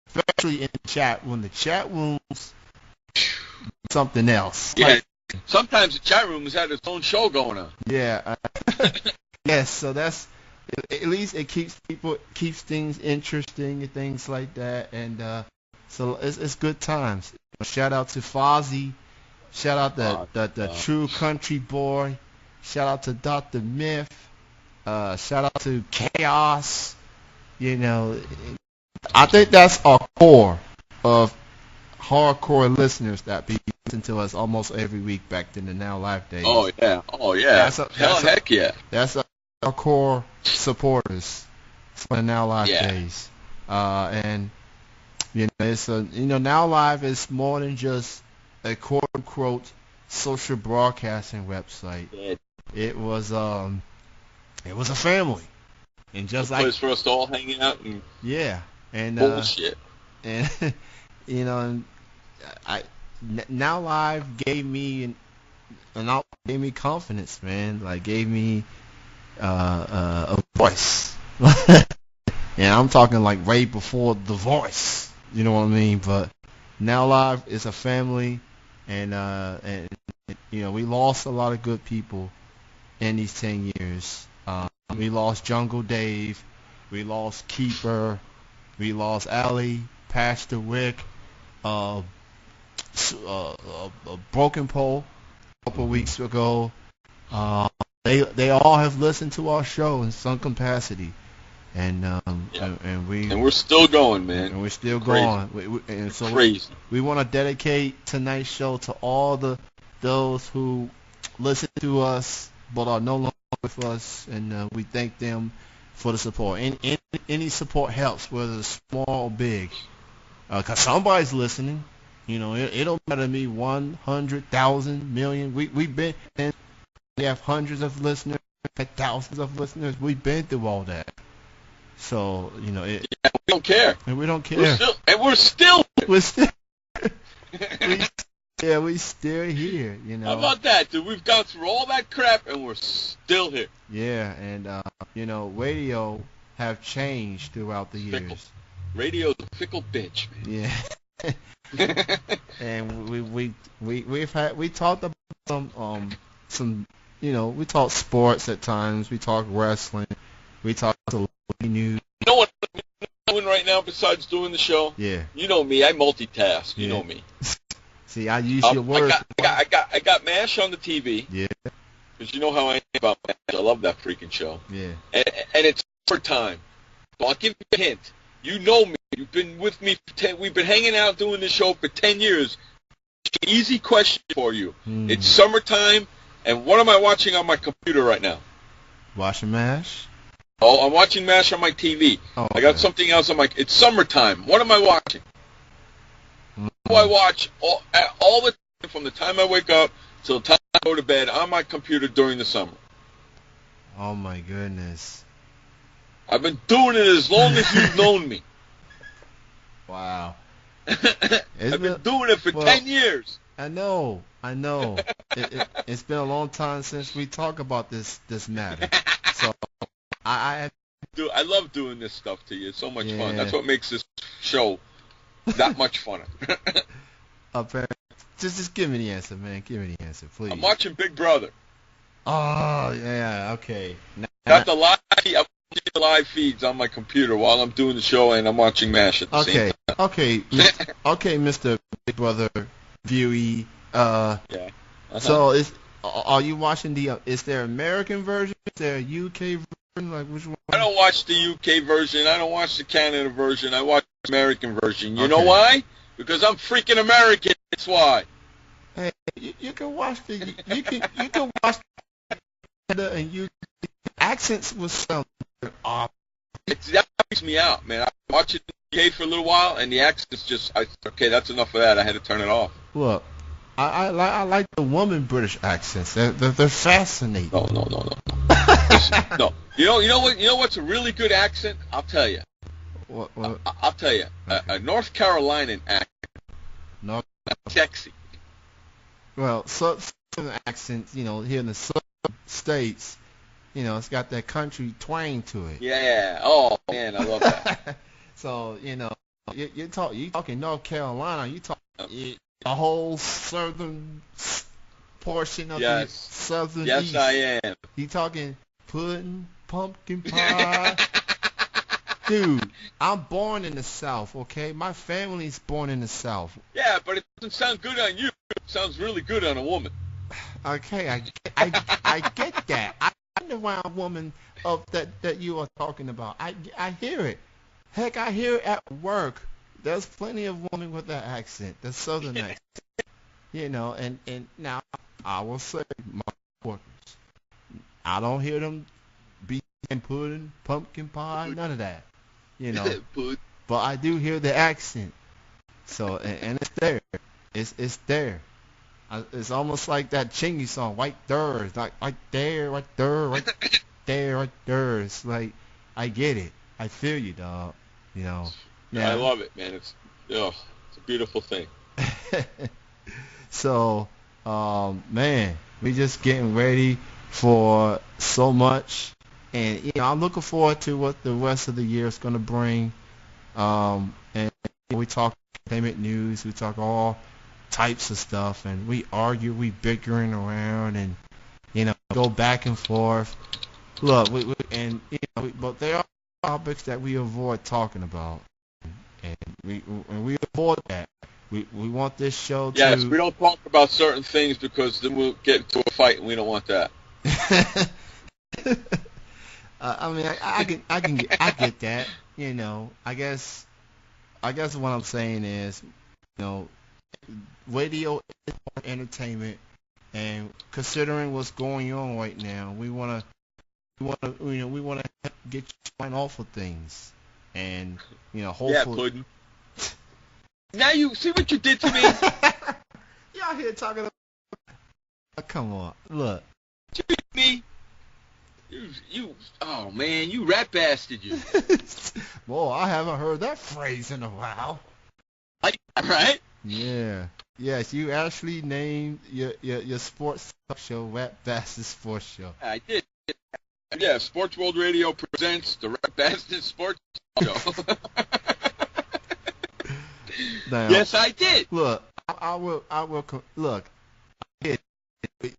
especially in the chat room. The chat room's something else. Yeah, sometimes the chat room has had its own show going on. Yeah. Yes, so that's, at least it keeps things interesting and things like that, and so it's good times. Shout out to Fozzie. Shout out the True Country Boy. Shout out to Dr. Myth. Shout out to Chaos. You know, I think that's our core of hardcore listeners that be listening to us almost every week back in the Now Live days. Oh yeah. Heck yeah. That's our core supporters for the Now Live days. And you know, it's Now Live is more than just a quote unquote social broadcasting website. Yeah. It was a family, and just like place for us to all hang out and bullshit. And and Now Live gave me gave me confidence, man. Like gave me a voice, and I'm talking like way before The Voice. You know what I mean? But Now Live is a family, and we lost a lot of good people in these 10 years. We lost Jungle Dave, we lost Keeper, we lost Ali, Pastor Wick, Broken Pole a couple weeks ago. They all have listened to our show in some capacity, and we're still going, man. And we're still Crazy. going. And so Crazy. we want to dedicate tonight's show to all the those who listen to us but are no longer with us, and we thank them for the support. Any support helps, whether it's small or big, because somebody's listening. It don't matter to me 100,000 million. We've been, and we have hundreds of listeners, thousands of listeners. We've been through all that. So, we don't care. And we don't care. We're still we still here, How about that, dude? We've gone through all that crap and we're still here. Yeah, and radio have changed throughout the years. Radio's a fickle bitch, man. Yeah. And we talked about some we talk sports at times, we talk wrestling, we talk celebrity news. You know what I'm doing right now besides doing the show? Yeah. You know me, I multitask. You know me. See, I use your words. I got MASH on the TV. Yeah. Because you know how I am about MASH. I love that freaking show. Yeah. And it's summer time. So I'll give you a hint. You know me. You've been with me for 10. We've been hanging out doing this show for 10 years. Easy question for you. It's summertime, and what am I watching on my computer right now? Watching MASH? Oh, I'm watching MASH on my TV. Oh, okay. I got something else on my... It's summertime. What am I watching? What do I watch all the time, from the time I wake up till the time I go to bed on my computer during the summer? Oh, my goodness. I've been doing it as long as you've known me. Wow. I've been doing it for 10 years. I know. It's been a long time since we talk about this matter. So Dude, I love doing this stuff to you. It's so much fun. That's what makes this show that much funner. Just give me the answer, man. Give me the answer, please. I'm watching Big Brother. Oh, yeah, okay. Got the live feeds on my computer while I'm doing the show, and I'm watching MASH at the same time. Okay, Mr. Big Brother viewee. Yeah. So are you watching is there American version? Is there a UK version? Like, which one? I don't watch the UK version. I don't watch the Canada version. I watch the American version. You know why? Because I'm freaking American. That's why. Hey, you can watch you can watch Canada and UK accents with some. That freaks me out, man. I watched it in the UK for a little while, and the accent's just okay. That's enough of that. I had to turn it off. Look, I like the woman British accents. They're fascinating. No. Listen, no. You know what's a really good accent? I'll tell you. What? I'll tell you. Okay. A North Carolinian accent. Sexy. Well, southern accents, here in the southern states, it's got that country twang to it. Yeah. Oh man, I love that. So you talking North Carolina. You talking the whole southern portion of the southern east. Yes, I am. You talking pudding, pumpkin pie. Dude, I'm born in the South, okay? My family's born in the South. Yeah, but it doesn't sound good on you. It sounds really good on a woman. Okay, I get that. I'm around a woman of that you are talking about. I hear it. Heck, I hear it at work. There's plenty of women with that accent, the southern accent. And now I will say, my workers, I don't hear them be pudding, pumpkin pie, none of that. But I do hear the accent. So and it's there. It's there. It's almost like that Chingy song, right there. It's like right there, right there, right there, right there. It's like I get it. I feel you, dog. Yeah, I love it, man. It's a beautiful thing. So, man, we just getting ready for so much, and I'm looking forward to what the rest of the year is going to bring. And we talk entertainment news, we talk all types of stuff, and we argue, we bickering around, and go back and forth. Look, but there are topics that we avoid talking about, and we avoid that. We want this show to... Yes, we don't talk about certain things because then we'll get into a fight, and we don't want that. I mean, I get that. I guess what I'm saying is, radio is entertainment, And considering what's going on right now, we wanna get you mind off of things, and hopefully. Yeah, Puddin'. Now you see what you did to me. You out here talking about. Come on, look. Me. Oh man, you rat bastard, you. Boy, I haven't heard that phrase in a while. Right? Yeah. Yes, you actually named your sports talk show Rat Bastard Sports Show. I did. Yeah, Sports World Radio presents the Rat Bastard Sports Show. Now, yes, I did. Look, I will. Look, I did.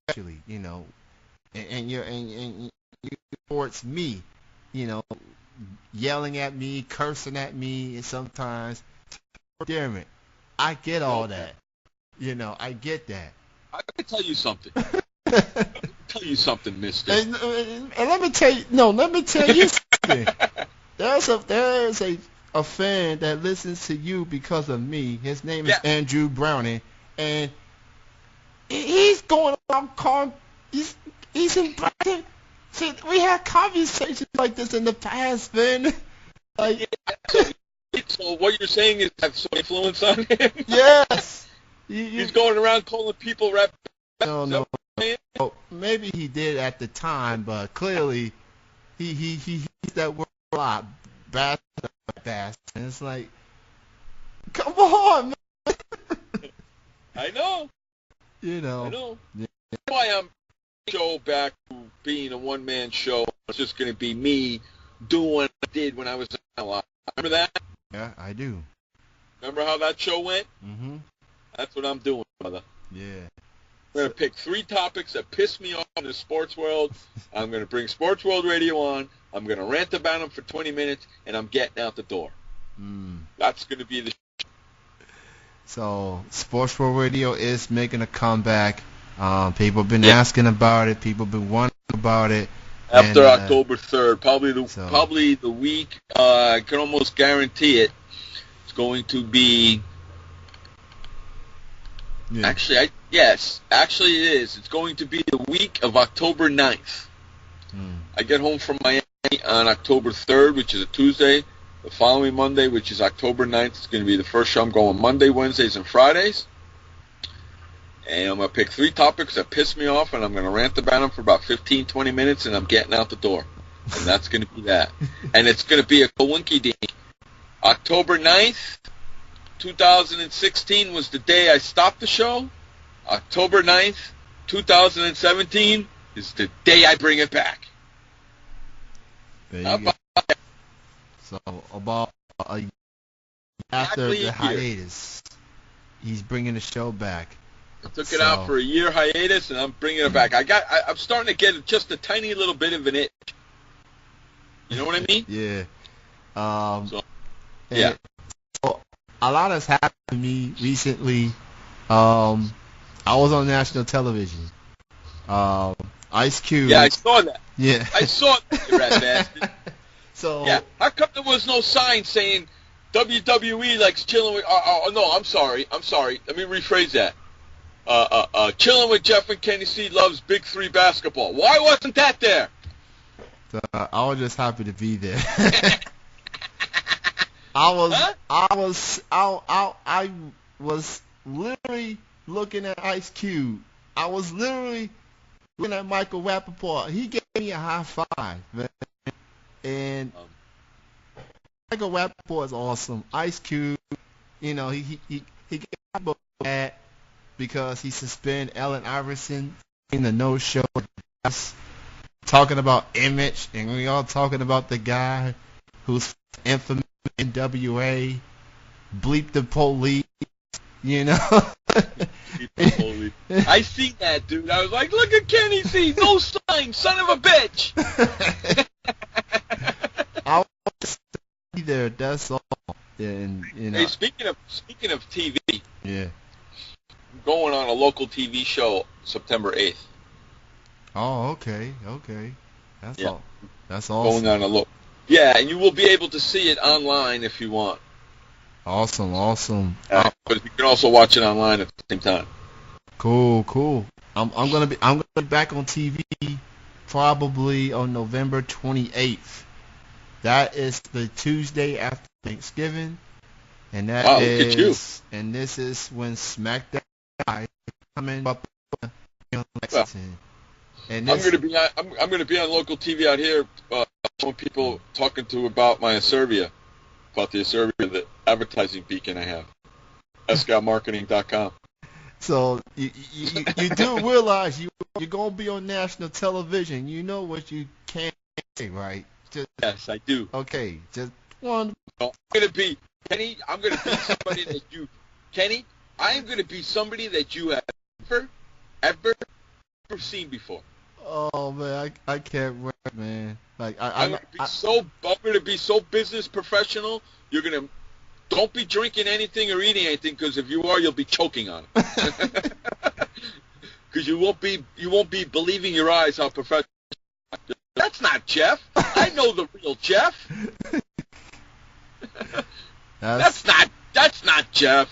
Actually, and you supports me, yelling at me, cursing at me, and sometimes. Damn it, I get all that. I get that. I can tell you something. Tell you something, mister. And let me tell you. No, let me tell you something. There's a fan that listens to you because of me. His name is Andrew Browning, and he's going around calling. He's invited. See, we had conversations like this in the past, man. Like. So what you're saying is have some influence on him? Yes. He's going around calling people rap. No. Oh, maybe he did at the time, but clearly he used that word a lot. Bastard. And it's like, come on, man. I know. I know. Yeah. That's why I'm show back to being a one-man show. It's just going to be me doing what I did when I was alive. Remember that? Yeah, I do. Remember how that show went? Mm-hmm. That's what I'm doing, brother. Yeah. I'm going to pick 3 topics that piss me off in the sports world. I'm going to bring Sports World Radio on. I'm going to rant about them for 20 minutes, and I'm getting out the door. That's going to be the show. So, Sports World Radio is making a comeback. People have been asking about it. People have been wondering about it. After October 3rd, probably the week, I can almost guarantee it. It's going to be. Yeah. Actually, actually it is. It's going to be the week of October 9th. I get home from Miami on October 3rd, which is a Tuesday. The following Monday, which is October 9th, is going to be the first show. I'm going Monday, Wednesdays, and Fridays. And I'm going to pick 3 topics that piss me off, and I'm going to rant about them for about 15, 20 minutes, and I'm getting out the door. And that's going to be that. And it's going to be a coinky-dink. October 9th, 2016 was the day I stopped the show. October 9th, 2017 is the day I bring it back. There you go. So, about a year after the hiatus, he's bringing the show back. I took it out for a year hiatus, and I'm bringing it back. I'm starting to get just a tiny little bit of an itch. You know what I mean? Yeah. So a lot has happened to me recently. I was on national television. Ice Cube. Yeah, I saw that. Yeah. I saw that, you rat bastard. So. Yeah. How come there was no sign saying WWE likes chilling with? No, I'm sorry. Let me rephrase that. Chillin' with Jeff and Kenny C loves Big 3 basketball. Why wasn't that there? I was just happy to be there. I was literally looking at Ice Cube. I was literally looking at Michael Rappaport. He gave me a high five, man. And Michael Rappaport is awesome. Ice Cube, he gave me that because he suspended Allen Iverson in the no-show. Talking about image, and we all talking about the guy who's infamous in NWA, bleep the police, Bleep the police. I seen that, dude. I was like, look at Kenny C, no sign, son of a bitch. I want to be there. That's all. And Hey, speaking of TV, yeah, I'm going on a local TV show September 8th. Oh, okay. That's all. That's awesome. Going on Yeah, and you will be able to see it online if you want. Awesome. But you can also watch it online at the same time. Cool. I'm gonna be back on TV probably on November 28th. That is the Tuesday after Thanksgiving, and Wow, look at you. this is when SmackDown is coming up in Well, Lexington. And I'm this, gonna be on. I'm gonna be on local TV out here. Showing people talking to about my Acervia, about the Acervia, the advertising beacon I have. escoutmarketing.com. so you do realize you're gonna be on national television. You know what you can't say, right? Just Yes, I do. okay. Just one. No, I'm gonna be Kenny. I'm gonna be somebody that you, Kenny. I am gonna be somebody that you have ever seen before. Oh man, I can't wait, man. Like I'm gonna be so business professional. Don't be drinking anything or eating anything, because if you are, you'll be choking on it. Because you won't be believing your eyes how professional. That's not Jeff. I know the real Jeff. That's not Jeff.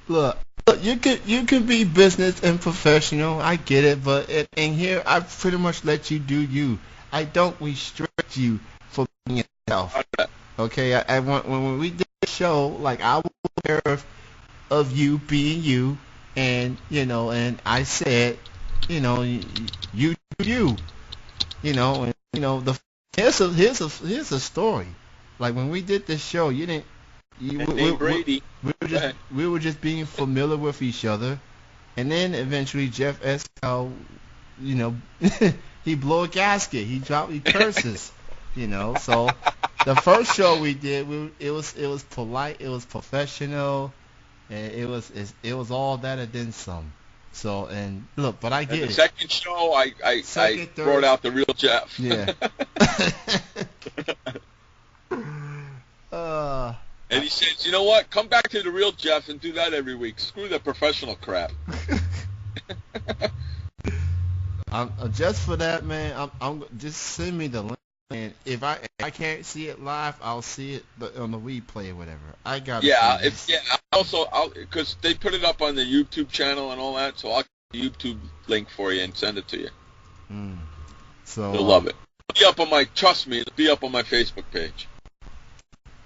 Look, you could be business and professional. I get it, but in here, I pretty much let you do you. I don't restrict you for being yourself. Okay, I want when we did the show, like I was aware of you being you, and and I said, you do you, and here's a story. Like when we did this show, you didn't. Brady. We were just being familiar with each other, and then eventually Jeff asked how, he blew a gasket, he curses, So the first show we did, it was polite, it was professional, and it was all that and then some. So and look, but I get the it. Second show, I brought out the real Jeff. Yeah. And he says, you know what? Come back to the real Jeff and do that every week. Screw the professional crap. Just for that, man. I'm just send me the link, and if I can't see it live, I'll see it on the replay or whatever. I got. Yeah, I'll because they put it up on the YouTube channel and all that, so I'll get the YouTube link for you and send it to you. So you'll love it. Trust me, it'll be up on my Facebook page.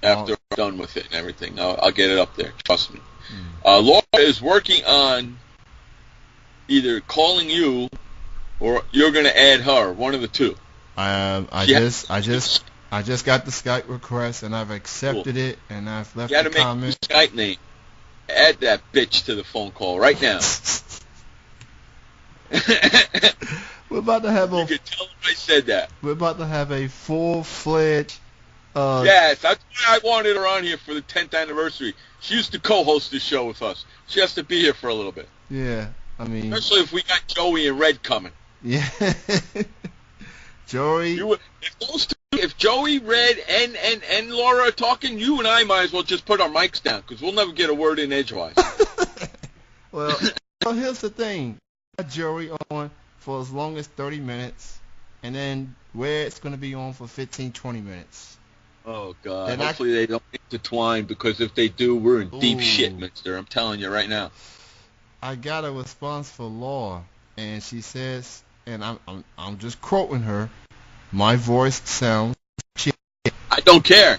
After I'm done with it and everything, I'll get it up there. Trust me. Laura is working on either calling you or you're going to add her. One of the two. I just got the Skype request and I've accepted it and I've left the comment. You got to make a Skype name. Add that bitch to the phone call right now. We're about to have You can tell them I said that. We're about to have a full-fledged. Yes, that's why I wanted her on here for the 10th anniversary. She used to co-host the show with us. She has to be here for a little bit. Yeah, I mean... Especially if we got Joey and Red coming. Yeah. Joey... If Joey, Red, and Laura are talking, you and I might as well just put our mics down, because we'll never get a word in edgewise. Well, here's the thing. I got Joey on for as long as 30 minutes, and then Red's going to be on for 15, 20 minutes. Oh, God. And hopefully they don't intertwine, because if they do, we're in deep shit, mister. I'm telling you right now. I got a response for Laura, and she says, and I'm just quoting her, my voice sounds shit. I don't care.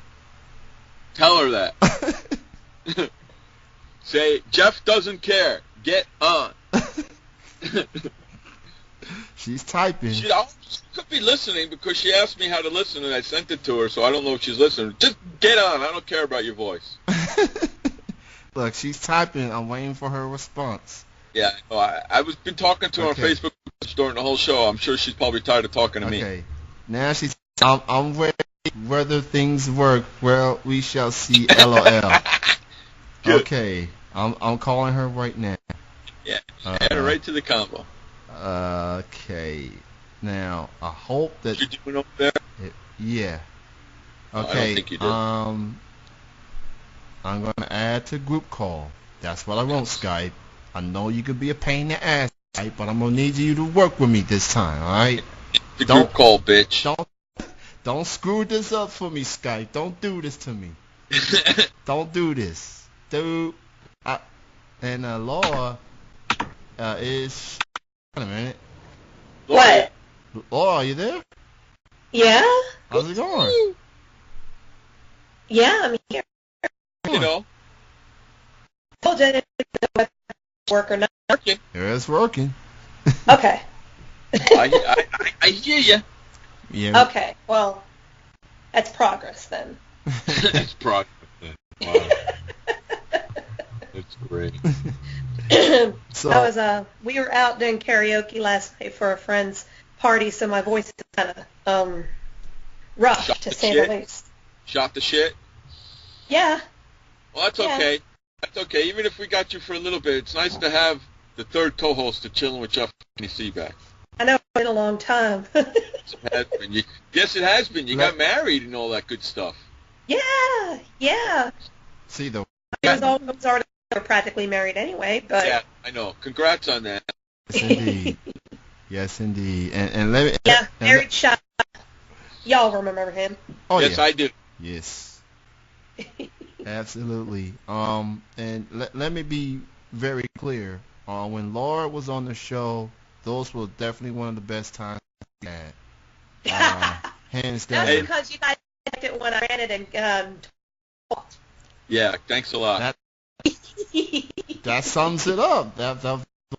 Tell her that. Say, Jeff doesn't care. Get on. She's typing. She could be listening because she asked me how to listen and I sent it to her, so I don't know if she's listening. Just get on. I don't care about your voice. Look, she's typing. I'm waiting for her response. Yeah, I've been talking to her on Facebook during the whole show. I'm sure she's probably tired of talking to me. Okay. Now she's I'm ready. Whether things work, well, we shall see. LOL. Okay. I'm calling her right now. Yeah. Add her right to the combo. Okay. Now, I hope that... You doing over there? Yeah. Okay. I don't think you did. I'm going to add to group call. That's what I want, Skype. I know you could be a pain in the ass, Skype, but I'm going to need you to work with me this time, all right? The group call, bitch. Don't screw this up for me, Skype. Don't do this to me. Don't do this. Dude. And Laura... is. Wait a minute. What? Laura, are you there? Yeah? How's it going? Yeah, I'm here. You know, Told you I didn't know whether it's work or not. working. Yeah, it's working. Okay. I hear you. Yeah. Okay, well, that's progress then. That's progress. Wow. That's great. So, We were out doing karaoke last night for a friend's party, so my voice is kind of rough, Shot to the say shit? the least. Shot the shit. Yeah. Well, that's Yeah. okay. That's okay. Even if we got you for a little bit, it's nice to have the third co-host of Chillin with Jeff and C back. I know it's been a long time. It has been. Yes, it has been. You got married and all that good stuff. yeah. see the. I was already practically married anyway, but Yeah, I know. Congrats on that. Yes, indeed. Yes, indeed. And let me. yeah, and married shot. Y'all remember him? Oh Yes, yeah. I do. Yes. Absolutely. And let me be very clear. When Laura was on the show, those were definitely one of the best times we had. Hands down. That's because you guys liked it when I ran it and Yeah, thanks a lot. That sums it up. That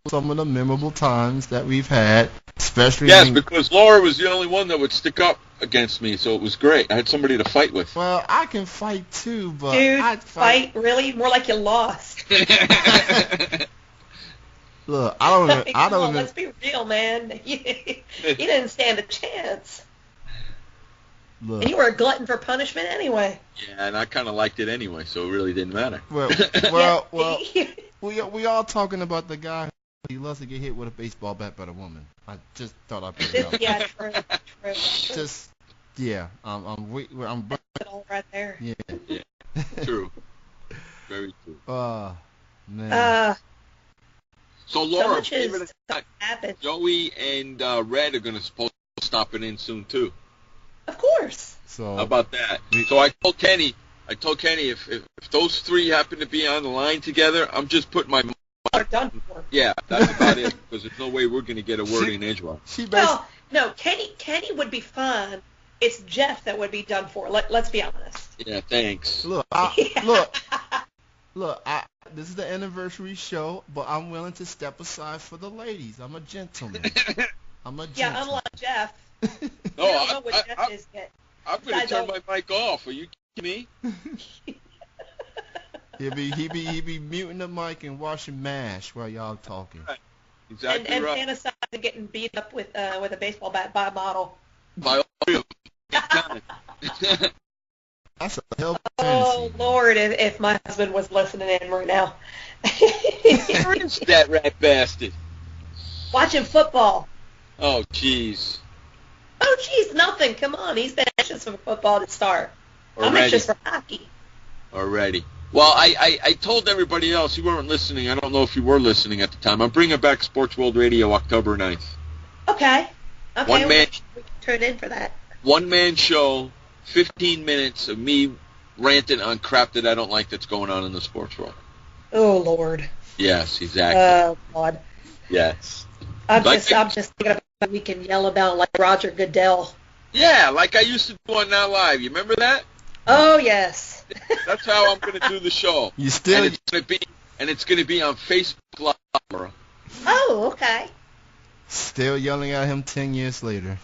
some of the memorable times that we've had, especially. Yes, because Laura was the only one that would stick up against me, so it was great. I had somebody to fight with. Well, I can fight too, but Dude, I'd fight really more like you lost. Look, I Come don't on, even. let's be real, man. You didn't stand a chance. Look. And you were a glutton for punishment anyway. Yeah, and I kind of liked it anyway, so it really didn't matter. Well, we all talking about the guy who loves to get hit with a baseball bat by a woman. I just thought I'd put it out. Yeah, true. Just yeah, I'm It all right there. yeah. True. Very true. Man. So So Laura, much believe it or has not, happened. Joey and Red are going to supposed to stop it in soon too. Of course. So How about that? So I told Kenny if those three happen to be on the line together, I'm just putting my Are done for. yeah, that's about it, because there's no way we're going to get a word in edgewise. she basically. Well, no, Kenny would be fun. It's Jeff that would be done for. Let's be honest. Yeah, thanks. Look, look. This is the anniversary show, but I'm willing to step aside for the ladies. I'm a gentleman. Yeah, unlike Jeff. No, You don't know what Jeff is yet. I'm going to turn my mic off. Are you kidding me? he be muting the mic and watching MASH while y'all talking. Exactly and right. fantasizing getting beat up with a baseball bat by a model. By all of them. That's a hell of a Oh fantasy. Lord, if my husband was listening in right now. Where is that rat bastard? Watching football. Oh, jeez. Oh geez, nothing. Come on, he's been anxious for football to start. I'm Already. anxious for hockey. Already. Well, I told everybody else, you weren't listening. I don't know if you were listening at the time. I'm bringing back Sports World Radio October 9th. Okay. One man- We can turn in for that. One-man show, 15 minutes of me ranting on crap that I don't like that's going on in the sports world. Oh Lord. Yes, exactly. Oh God. Yes. I'm Like- just thinking about what we can yell about like Roger Goodell. Yeah, like I used to do on Now Live. You remember that? Oh yes. That's how I'm going to do the show. You still And it's going to be on Facebook Live. Laura. Oh, okay. still yelling at him 10 years later.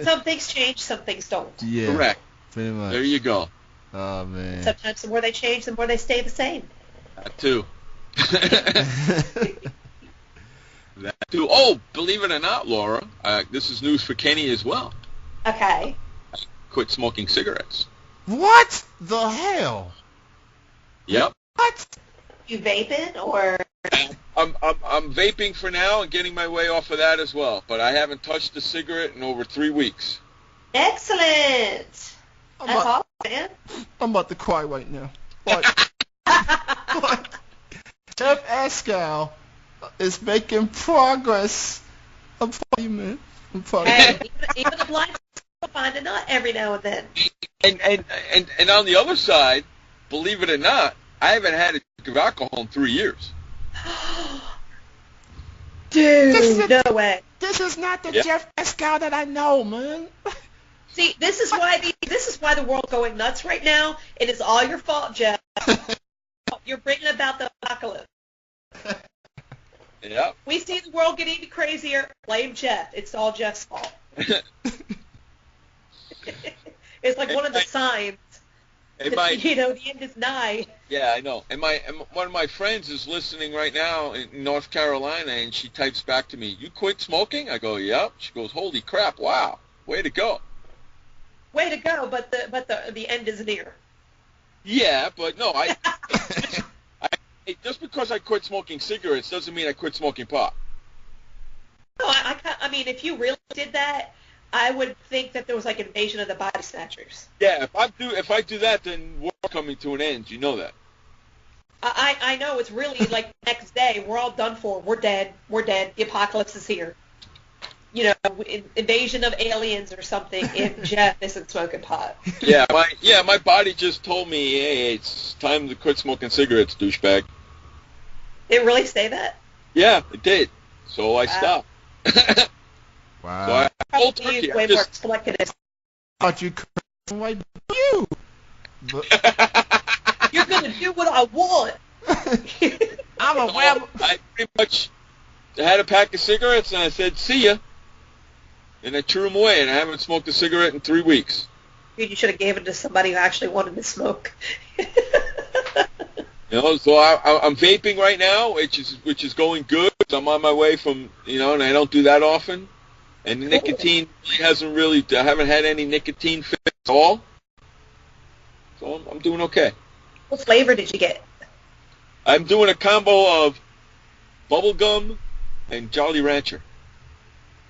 Some things change, some things don't. Yeah. Correct. Pretty much. There you go. Oh man. Sometimes the more they change, the more they stay the same. That too. That too. Oh, believe it or not, Laura, this is news for Kenny as well. Okay. Quit smoking cigarettes. What the hell? Yep. What? You vaping or? I'm vaping for now and getting my way off of that as well. But I haven't touched a cigarette in over 3 weeks. Excellent. That's awesome, man. I'm about to cry right now. What? What? Jeff Ascal is making progress. I'm proud of you, man. I'm proud of you. Hey, even the blind people find a nut every now and then. And on the other side, believe it or not, I haven't had a drink of alcohol in 3 years. Dude, no way. This is not the Jeff Pascal that I know, man. See, this is why the world's going nuts right now. It is all your fault, Jeff. You're bringing about the apocalypse. Yep. We see the world getting crazier. Blame Jeff. It's all Jeff's fault. It's like one of the signs. The end is nigh. Yeah, I know. And one of my friends is listening right now in North Carolina, and she types back to me, "You quit smoking?" I go, "Yep." She goes, "Holy crap! Wow, way to go." Way to go! But the end is near. Yeah, but no, just because I quit smoking cigarettes doesn't mean I quit smoking pot. No, I mean, if you really did that, I would think that there was like invasion of the body snatchers. Yeah, if I do that, then we're coming to an end. You know that. I know it's really like the next day. We're all done for. We're dead. The apocalypse is here. Invasion of aliens or something. If Jeff isn't smoking pot. Yeah, my body just told me, hey, it's time to quit smoking cigarettes, douchebag. Did it really say that? Yeah, it did. So I stopped. Wow. So I told Turkey. Way more explicative. Thought you like you. You're gonna do what I want. I'm a I pretty much had a pack of cigarettes and I said, "See ya," and I threw them away. And I haven't smoked a cigarette in 3 weeks. Dude, you should have given it to somebody who actually wanted to smoke. So I'm vaping right now, which is going good. I'm on my way from, and I don't do that often. And the nicotine I haven't had any nicotine fix at all. So I'm doing okay. What flavor did you get? I'm doing a combo of bubblegum and Jolly Rancher.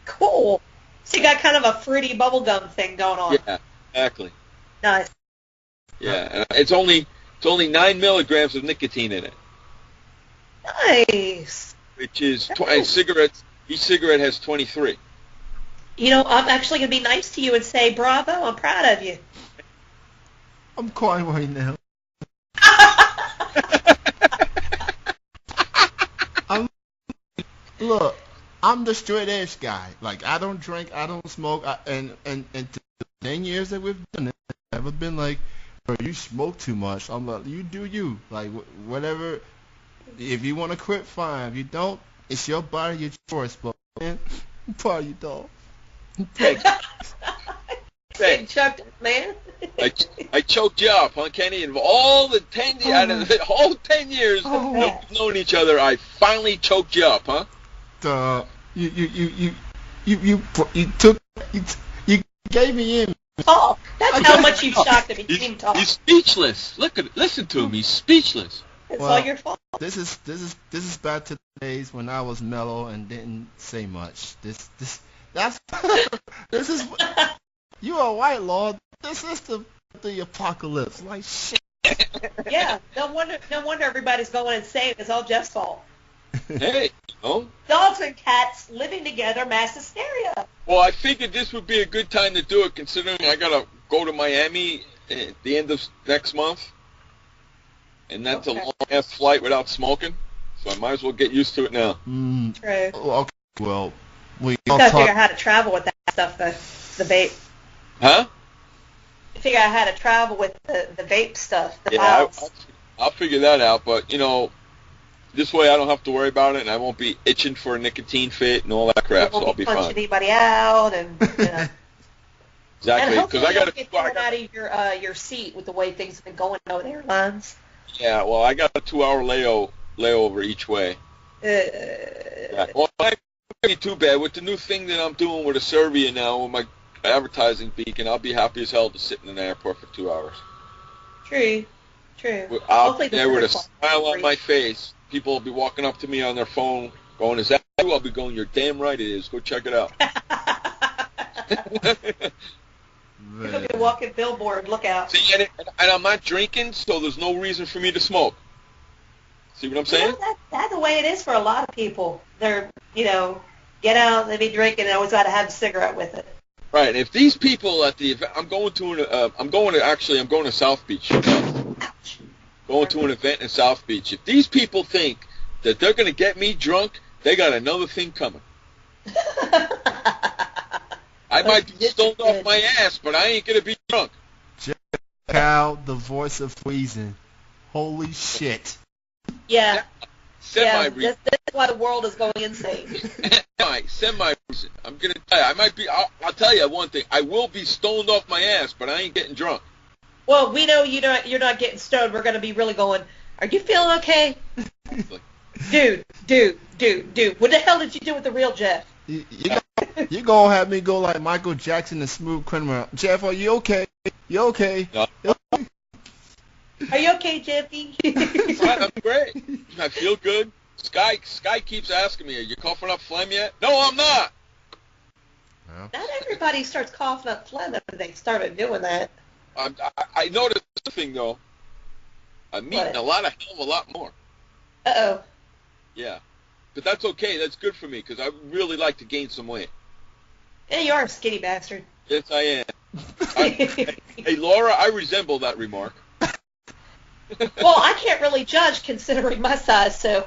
Cool. So you got kind of a fruity bubblegum thing going on. Yeah, exactly. Nice. Yeah, and it's only 9 milligrams of nicotine in it. Nice. Which is each cigarette has 23. I'm actually going to be nice to you and say, bravo, I'm proud of you. I'm crying right now. Look, I'm the straight edge guy. Like, I don't drink, I don't smoke, and 10 years that we've done it, I've never been like, bro, you smoke too much. I'm like, you do you. Like, whatever. If you want to quit, fine. If you don't, it's your body, your choice. But, man, I'm proud of you, dog. Thanks. Choked, man. I choked you up, huh, Kenny? And all the 10 out of the whole 10 years that we've known each other, I finally choked you up, huh? You gave me in. Oh, that's how much you shocked him. He didn't even talk. He's speechless. Listen to him. He's speechless. It's all your fault. This is back to the days when I was mellow and didn't say much. This is you are white, Lord. This is the apocalypse. Like shit. Yeah, no wonder everybody's going insane. It's all Jeff's fault. Hey, Dogs and cats living together, mass hysteria. Well, I figured this would be a good time to do it, considering I gotta go to Miami at the end of next month, and that's a long-ass flight without smoking. So I might as well get used to it now. True. Okay. Well, we gotta figure out how to travel with that stuff, the vape. Huh? Figure out how to travel with the vape stuff. I'll figure that out. But this way I don't have to worry about it, and I won't be itching for a nicotine fit and all that crap. So I'll be fine. Punch anybody out, and exactly, because I got to get thrown out of your seat with the way things have been going over the airlines. Yeah, well, I got a 2-hour layover each way. Yeah. Well, it can't be too bad with the new thing that I'm doing with a Serbia now with my advertising beacon. I'll be happy as hell to sit in an airport for 2 hours. True. Out there with a smile on my face. People will be walking up to me on their phone going, "Is that you?" I'll be going, "You're damn right it is. Go check it out." You'll be walking billboard. Look out. See, and I'm not drinking, so there's no reason for me to smoke. See what I'm saying? That's the way it is for a lot of people. They're, get out, they be drinking, and always got to have a cigarette with it. Right. And if these people at the event, I'm going to South Beach. Going to an event in South Beach. If these people think that they're going to get me drunk they got another thing coming. I might be stoned off my ass, but I ain't gonna be drunk. Cal, the voice of reason. Holy shit. Yeah. Semi-reason. That's why the world is going insane. Semi-reason. I'm gonna tell you, I might be. I'll tell you one thing. I will be stoned off my ass, but I ain't getting drunk. Well, we know you're not getting stoned. We're gonna be really going. Are you feeling okay? Dude. What the hell did you do with the real Jeff? You gonna have me go like Michael Jackson and Smooth Criminal. Jeff, are you okay? You okay? No. Are you okay, Jeffy? I'm great. I feel good. Sky keeps asking me, are you coughing up phlegm yet? No, I'm not. Well. Not everybody starts coughing up phlegm after they started doing that. I noticed the thing, though. I'm eating a lot more. Uh-oh. Yeah. But that's okay. That's good for me because I really like to gain some weight. Yeah, you are a skinny bastard. Yes, I am. Hey, Laura, I resemble that remark. Well, I can't really judge considering my size, so.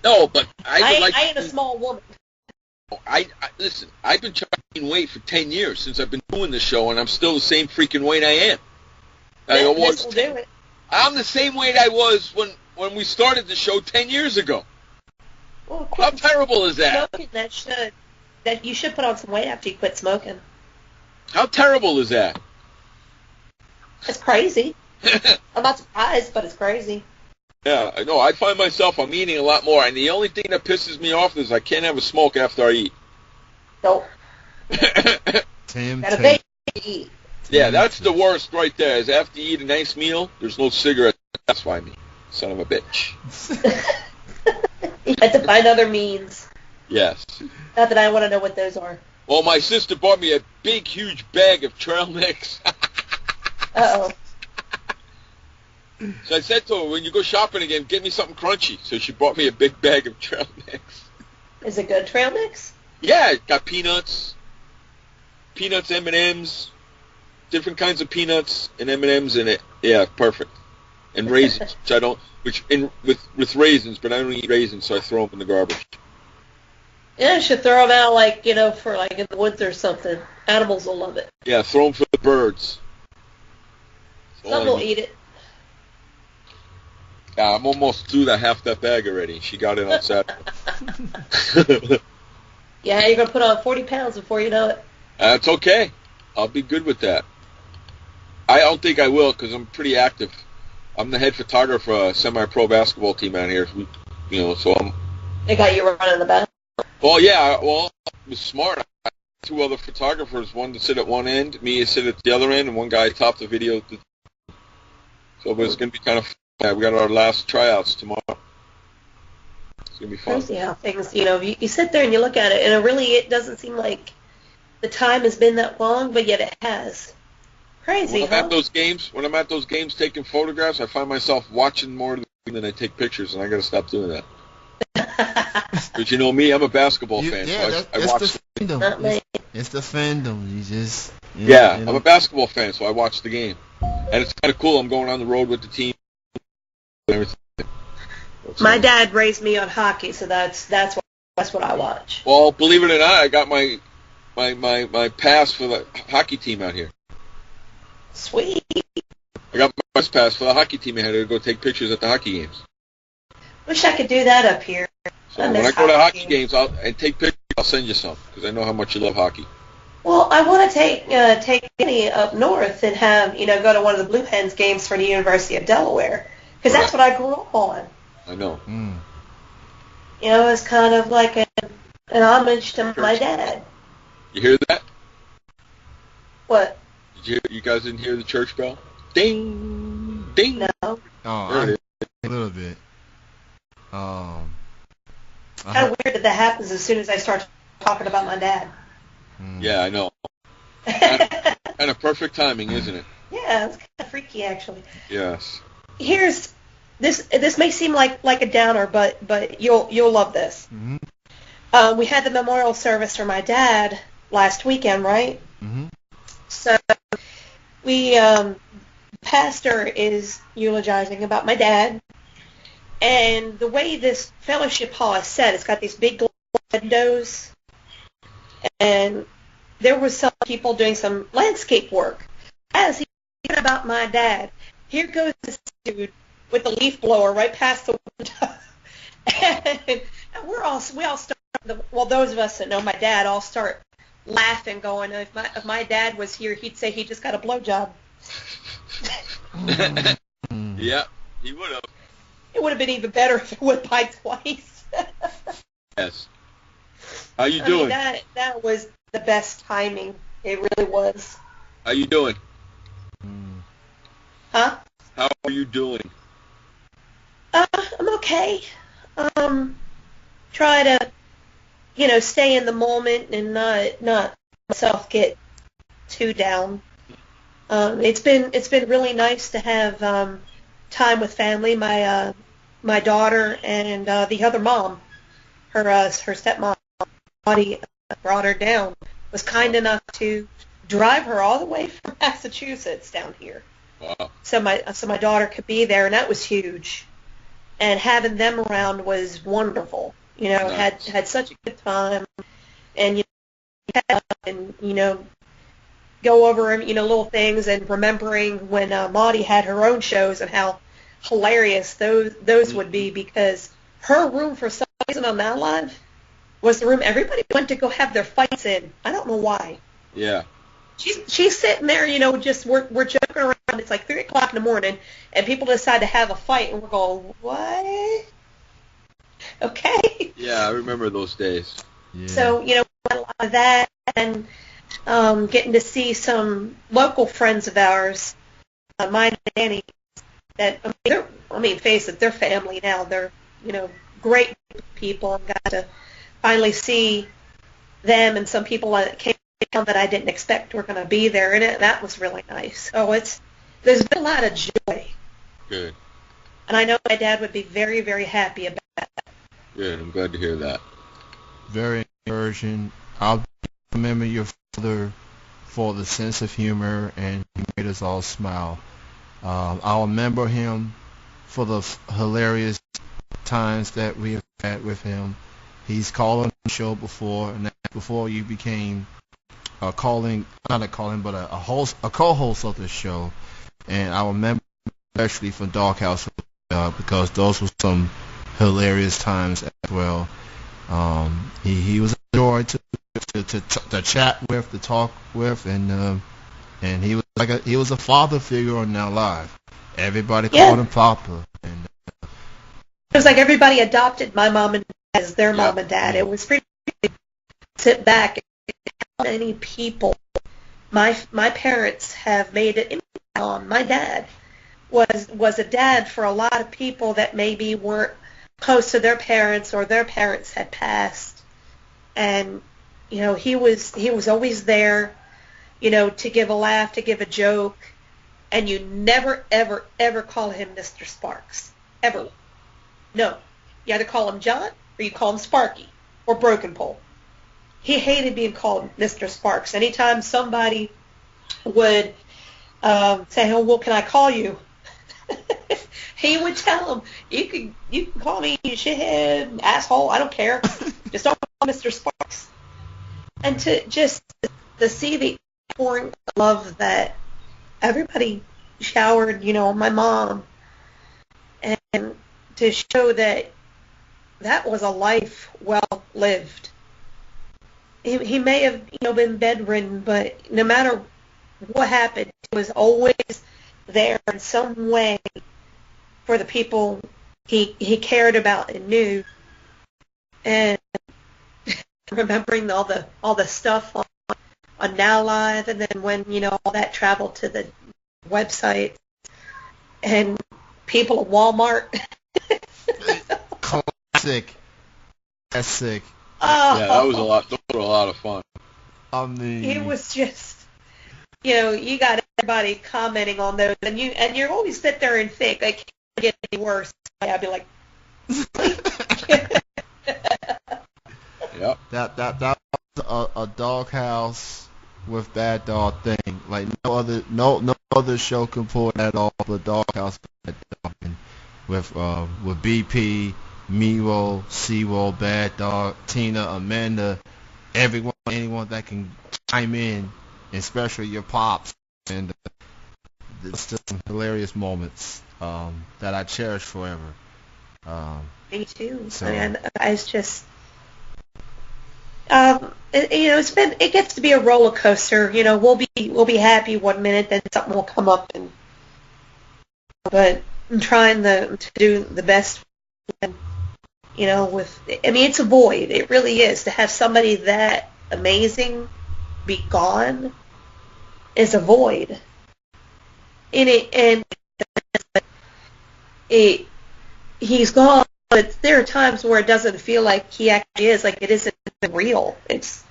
No, but I ain't a small woman. Listen, I've been trying to gain weight for 10 years since I've been doing this show, and I'm still the same freaking weight I am. This will do it. I'm the same weight I was when we started the show 10 years ago. Well, How terrible is that? Smoking, that you should put on some weight after you quit smoking. How terrible is that? It's crazy. I'm not surprised, but it's crazy. Yeah, I know. I find myself, I'm eating a lot more, and the only thing that pisses me off is I can't have a smoke after I eat. Nope. Gotta bake to eat. Yeah, that's the worst right there, is after you eat a nice meal, there's no cigarette. That's why me. Son of a bitch. You had to find other means. Yes. Not that I want to know what those are. Well, my sister bought me a big, huge bag of trail mix. Uh-oh. So I said to her, when you go shopping again, get me something crunchy. So she bought me a big bag of trail mix. Is it good trail mix? Yeah, it got peanuts, M&Ms, different kinds of peanuts and M&Ms in it. Yeah, perfect. And raisins, with raisins, but I don't eat raisins, so I throw them in the garbage. Yeah, you should throw them out, for in the woods or something. Animals will love it. Yeah, throw them for the birds. Some will eat it. Yeah, I'm almost through half that bag already. She got it on Saturday. Yeah, you're going to put on 40 pounds before you know it. That's okay. I'll be good with that. I don't think I will because I'm pretty active. I'm the head photographer for a semi-pro basketball team out here. So I'm... They got you running the back? Well, yeah. Well, it was smart. I had two other photographers, one to sit at one end, me to sit at the other end, and one guy topped the video. So it's going to be kind of fun. We got our last tryouts tomorrow. It's going to be fun. Crazy how things, you sit there and you look at it, and it doesn't seem like the time has been that long, but yet it has. Crazy, when I'm at those games taking photographs, I find myself watching more than I take pictures, and I got to stop doing that. But you know me, I'm a basketball fan, so I watch the fandom. It's the fandom. You just... I'm a basketball fan, so I watch the game. And it's kind of cool. I'm going on the road with the team. Everything. My dad raised me on hockey, so that's what I watch. Well, believe it or not, I got my pass for the hockey team out here. Sweet. I got my bus pass for the hockey team. I had to go take pictures at the hockey games. Wish I could do that up here. So when I go to hockey games, and take pictures, I'll send you some because I know how much you love hockey. Well, I want to take Kenny up north and have go to one of the Blue Hens games for the University of Delaware because that's what I grew up on. I know. Mm. It's kind of like an homage to my dad. You hear that? What? You guys didn't hear the church bell? Ding, ding. No. Oh, a little bit. Kind of weird that happens as soon as I start talking about my dad. Yeah, I know. Kind of perfect timing, isn't it? Yeah, it's kind of freaky, actually. Yes. Here's this. This may seem like a downer, but you'll love this. Mm-hmm. We had the memorial service for my dad last weekend, right? Mm-hmm. So we pastor is eulogizing about my dad, And the way this fellowship hall is set, it's got these big windows, and there was some people doing some landscape work. As he said about my dad, here goes this dude with the leaf blower right past the window, and we all start. Well, those of us that know my dad all start laughing, going, "If my dad was here, he'd say he just got a blowjob." Yeah, he would have. It would have been even better if it went by twice. Yes. How you doing? That was the best timing. It really was. How you doing? Huh? How are you doing? I'm okay. Try to, stay in the moment and not myself get too down. It's been really nice to have time with family. My daughter and the other mom, her stepmom, Audie, brought her down. Was kind enough to drive her all the way from Massachusetts down here. Wow. So my daughter could be there, and that was huge. And having them around was wonderful. Nice. Had such a good time, and go over little things, and remembering when Maudie had her own shows and how hilarious those would be, because her room for some reason on Now Live was the room everybody went to go have their fights in. I don't know why. Yeah. She's sitting there, just we're joking around. It's like 3 o'clock in the morning, and people decide to have a fight, and we're going, what? Okay. Yeah, I remember those days. Yeah. So, a lot of that, and getting to see some local friends of ours, mine and Annie, that, face it, they're family now. They're, great people, and got to finally see them and some people that came down that I didn't expect were going to be there, and that was really nice. So there's been a lot of joy. Good. And I know my dad would be very, very happy about that. Good. I'm glad to hear that. Very encouraging. I'll remember your father for the sense of humor, and he made us all smile. I'll remember him for the hilarious times that we have had with him. He's called on the show before, and that's before you became a co-host of the show. And I remember especially from Doghouse, because those were some hilarious times as well. He was a joy to chat with, to talk with, and he was he was a father figure on Now Live. Everybody called him Papa. And it was like everybody adopted my mom and dad as their mom and dad. It was pretty to sit back and how many people my parents have made it on. My dad was a dad for a lot of people that maybe weren't close to their parents, or their parents had passed. And he was always there, to give a laugh, to give a joke, and you never ever ever call him Mr. Sparks, ever. No, you either call him John or you call him Sparky or Broken Pole. He hated being called Mr. Sparks. Anytime somebody would say, "Oh, well, can I call you?" He would tell them, "You can call me shithead, asshole. I don't care. Just don't call me Mr. Sparks." And to see the pouring of love that everybody showered, on my mom, and to show that was a life well lived. He may have, been bedridden, but no matter what happened, he was always there in some way for the people he cared about and knew. And remembering all the stuff on Now Live, and then when all that traveled to the website, and people at Walmart. Classic. Oh. Yeah, that was a lot. Those were a lot of fun. It was just, you got everybody commenting on those, and you always sit there and think, I can't get any worse. I'd be like, yep. That was a Doghouse with Bad Dog thing. Like no other show can pull that off, but Doghouse with Bad Dog. with BP, Miro, Zero, Bad Dog, Tina, Amanda, anyone that can chime in, especially your pops, and it's just some hilarious moments that I cherish forever. Me too. So, and it's just, it gets to be a roller coaster. We'll be happy one minute, then something will come up, but I'm trying to do the best. It's a void. It really is. To have somebody that amazing be gone is a void. He's gone, but there are times where it doesn't feel like he actually is, like it isn't real. It's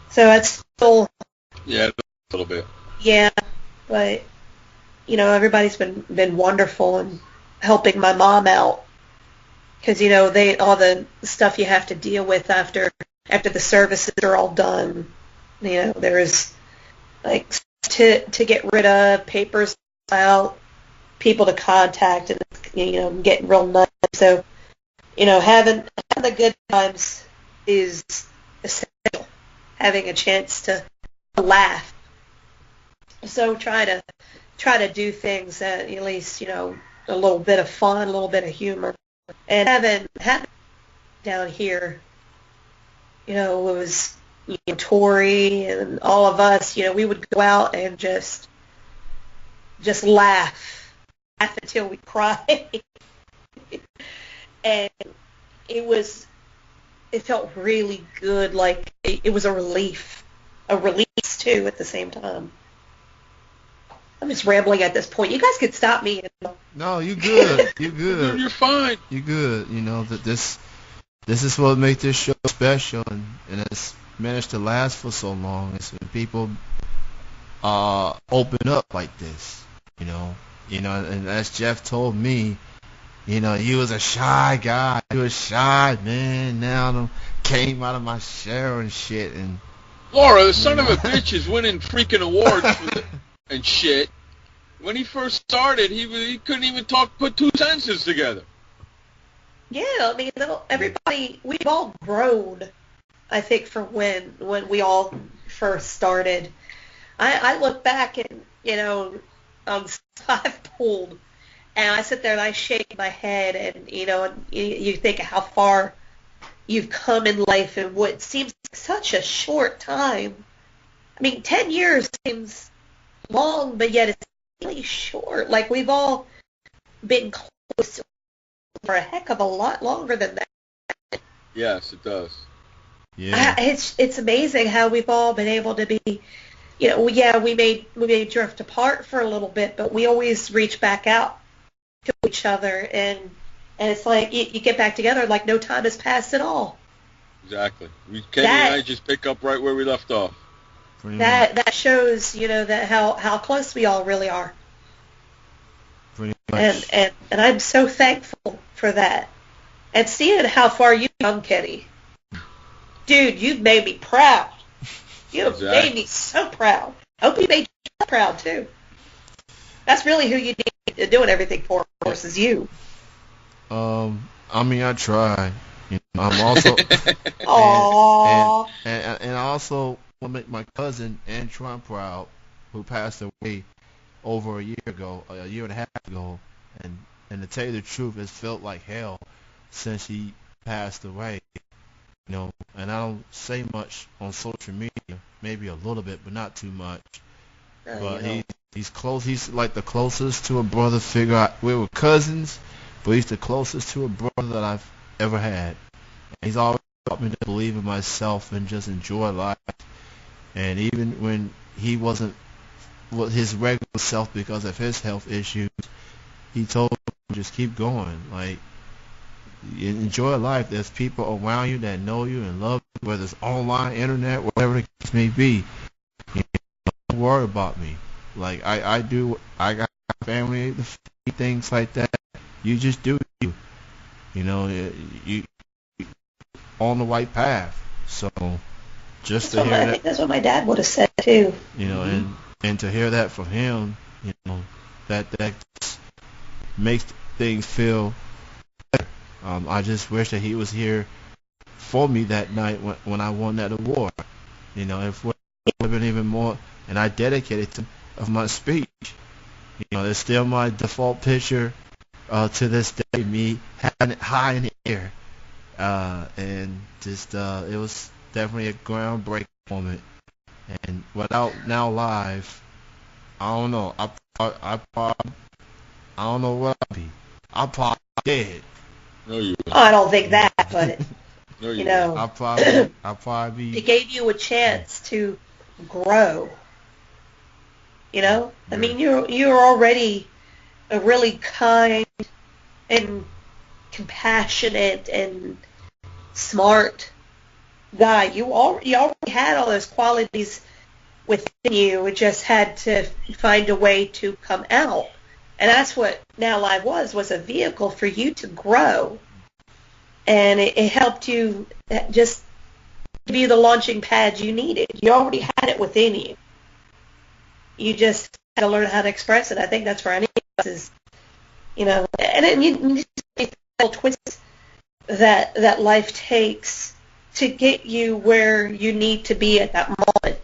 still, yeah, a little bit. Yeah, but everybody's been wonderful in helping my mom out, because all the stuff you have to deal with after the services are all done. There's like to get rid of, papers out, people to contact, and getting real nuts. So having the good times is essential. Having a chance to laugh. So try to do things that at least a little bit of fun, a little bit of humor, and having down here, it was Tori and all of us. We would go out and just laugh until we cry, and it felt really good. Like it was a release too at the same time. I'm just rambling at this point. You guys could stop me. No, you good. You good. You're fine. You good. That this is what makes this show special, and it's managed to last for so long. It's when people open up like this. And as Jeff told me, he was a shy guy. He was shy, man. Now I came out of my shell and shit. And Laura, the son of a bitch, is winning freaking awards and shit. When he first started, he couldn't even put two sentences together. Yeah, everybody, we've all grown, I think, from when we all first started. I look back and, I've pulled, and I sit there and I shake my head, and, you think of how far you've come in life in what seems like such a short time. 10 years seems long, but yet it's really short. Like, we've all been close for a heck of a lot longer than that. Yes, it does. Yeah. It's amazing how we've all been able to be, we may drift apart for a little bit, but we always reach back out to each other, and it's like you get back together like no time has passed at all. Exactly. Kenny and I just pick up right where we left off. That shows, that how close we all really are. Pretty much. And I'm so thankful for that. And seeing how far you've come, Kenny. Dude, you've made me proud. You've made me so proud. I hope you made you proud, too. That's really who you need doing everything for, of course, is you. I try. I'm also... Aww. And I also want to make my cousin Antoine proud, who passed away over a year and a half ago. And to tell you the truth, it's felt like hell since he passed away. And I don't say much on social media, maybe a little bit, but not too much. But he's close. He's like the closest to a brother figure. We were cousins, but he's the closest to a brother that I've ever had. And he's always taught me to believe in myself and just enjoy life. And even when he wasn't his regular self because of his health issues, he told me just keep going. Like, enjoy life. There's people around you that know you and love you, whether it's online, internet, whatever the case may be. Don't worry about me. Like, I got family, things like that. You just do you. You on the right path. So just to hear that, I think that's what my dad would have said too. And to hear that from him, that makes things feel better. I just wish that he was here for me that night when I won that award. You know, if it would have been even more, and I dedicated to of my speech. You know, it's still my default picture to this day, me having it high in the air, and just it was definitely a groundbreaking moment. And without Now Live, I don't know. I don't know what I'd be. I'm probably dead. No, you. Oh, I don't think that, but No, you know, I'll probably be. it gave you a chance to grow. You know, I mean, you're already a really kind and compassionate and smart guy. You already had all those qualities within you. It just had to find a way to come out. And that's what Now Live was a vehicle for you to grow. And it helped you just be the launching pad you needed. You already had it within you. You just had to learn how to express it. I think that's for any of us is, you know, and you little twists that life takes to get you where you need to be at that moment.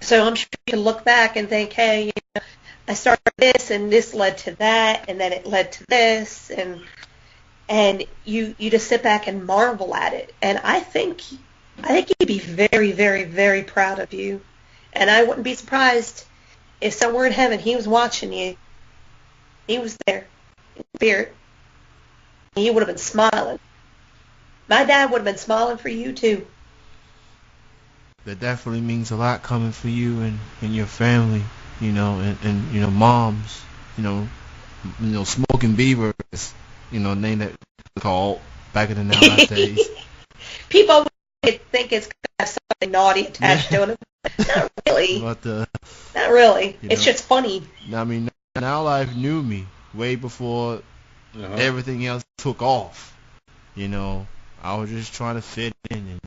So I'm sure you can look back and think, hey, you know, I started this and this led to that and then it led to this and you just sit back and marvel at it. And I think he'd be very, very, very proud of you. And I wouldn't be surprised if somewhere in heaven he was watching you. He was there in spirit. He would have been smiling. My dad would have been smiling for you too. That definitely means a lot coming for you and your family, you know, and you know, moms, you know, Smoking Beaver is, you know, a name that was called back in the Now Live days. People think it's got something naughty attached to it. Not really. But not really. It's know, just funny. I mean, Now Live knew me way before everything else took off. You know, I was just trying to fit in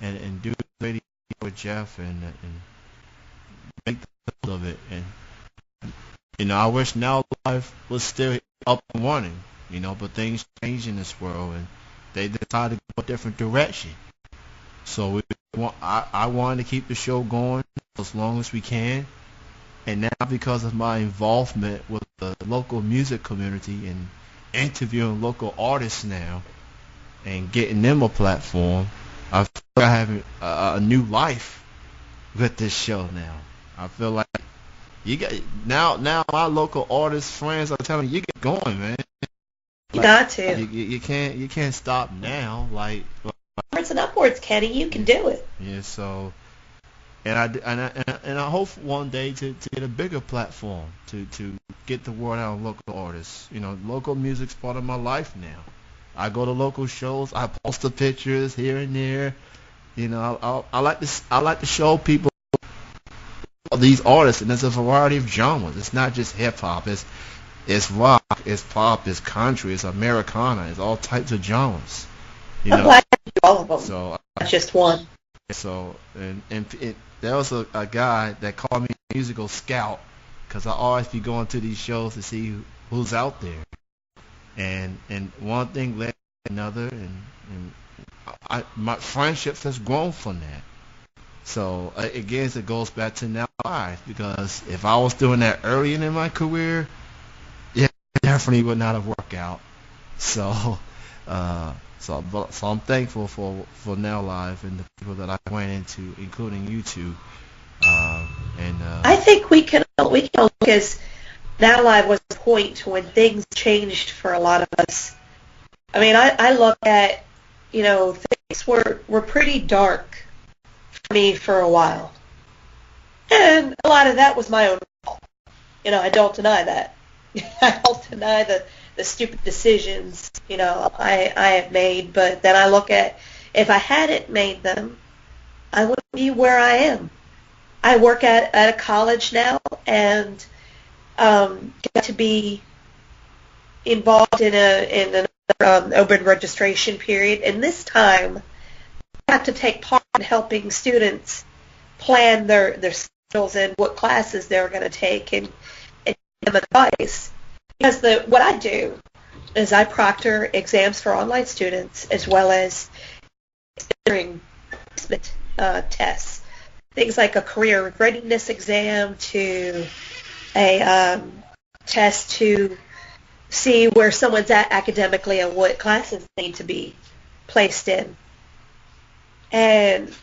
and do the radio with Jeff and make the most of it. And you know, I wish Now Live was still up and running. You know, but things change in this world, and they decided to go a different direction. So I wanted to keep the show going as long as we can. And now because of my involvement with the local music community and interviewing local artists now and getting them a platform, I feel like I have a new life with this show now. I feel like you got now my local artists friends are telling me you get going, man. You got to. You can't stop now. Like Upwards and upwards, Kenny. You can do it. yeah. So, and I hope one day to get a bigger platform to get the word out on local artists. You know, local music's part of my life now. I go to local shows. I post the pictures here and there. You know, I like to show people these artists, and there's a variety of genres. It's not just hip hop. It's rock, it's pop, it's country, it's Americana, it's all types of genres. You I'm know? glad you do all of them. So Not just one. So there was a guy that called me a musical scout because I always be going to these shows to see who's out there, and one thing led to another, and my friendships has grown from that. So again, it goes back to Now Live, because if I was doing that earlier in my career, yeah, it definitely would not have worked out. So so I'm thankful for Now Live and the people that I ran into, including you two. I think we can look as Now Live was a point when things changed for a lot of us. I mean, I look at, you know, things were pretty dark for me for a while. And a lot of that was my own fault. You know, I don't deny that. I don't deny the stupid decisions, you know, I have made. But then I look at, if I hadn't made them, I wouldn't be where I am. I work at a college now and get to be involved in an open registration period. And this time, I have to take part in helping students plan their schedules and what classes they're going to take and give them advice. Because what I do is I proctor exams for online students as well as during tests. Things like a career readiness exam to a test to see where someone's at academically and what classes they need to be placed in. And,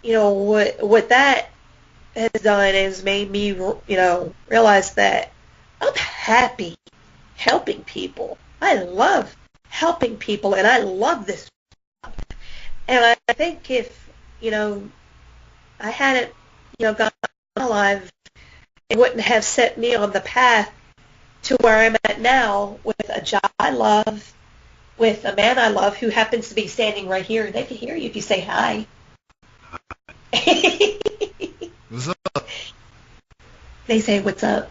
what that has done is made me, realize that I'm happy helping people. I love helping people, and I love this job. And I think if, I hadn't, gotten alive, it wouldn't have set me on the path to where I'm at now with a job I love, with a man I love who happens to be standing right here. They can hear you if you say hi. What's up? They say, what's up?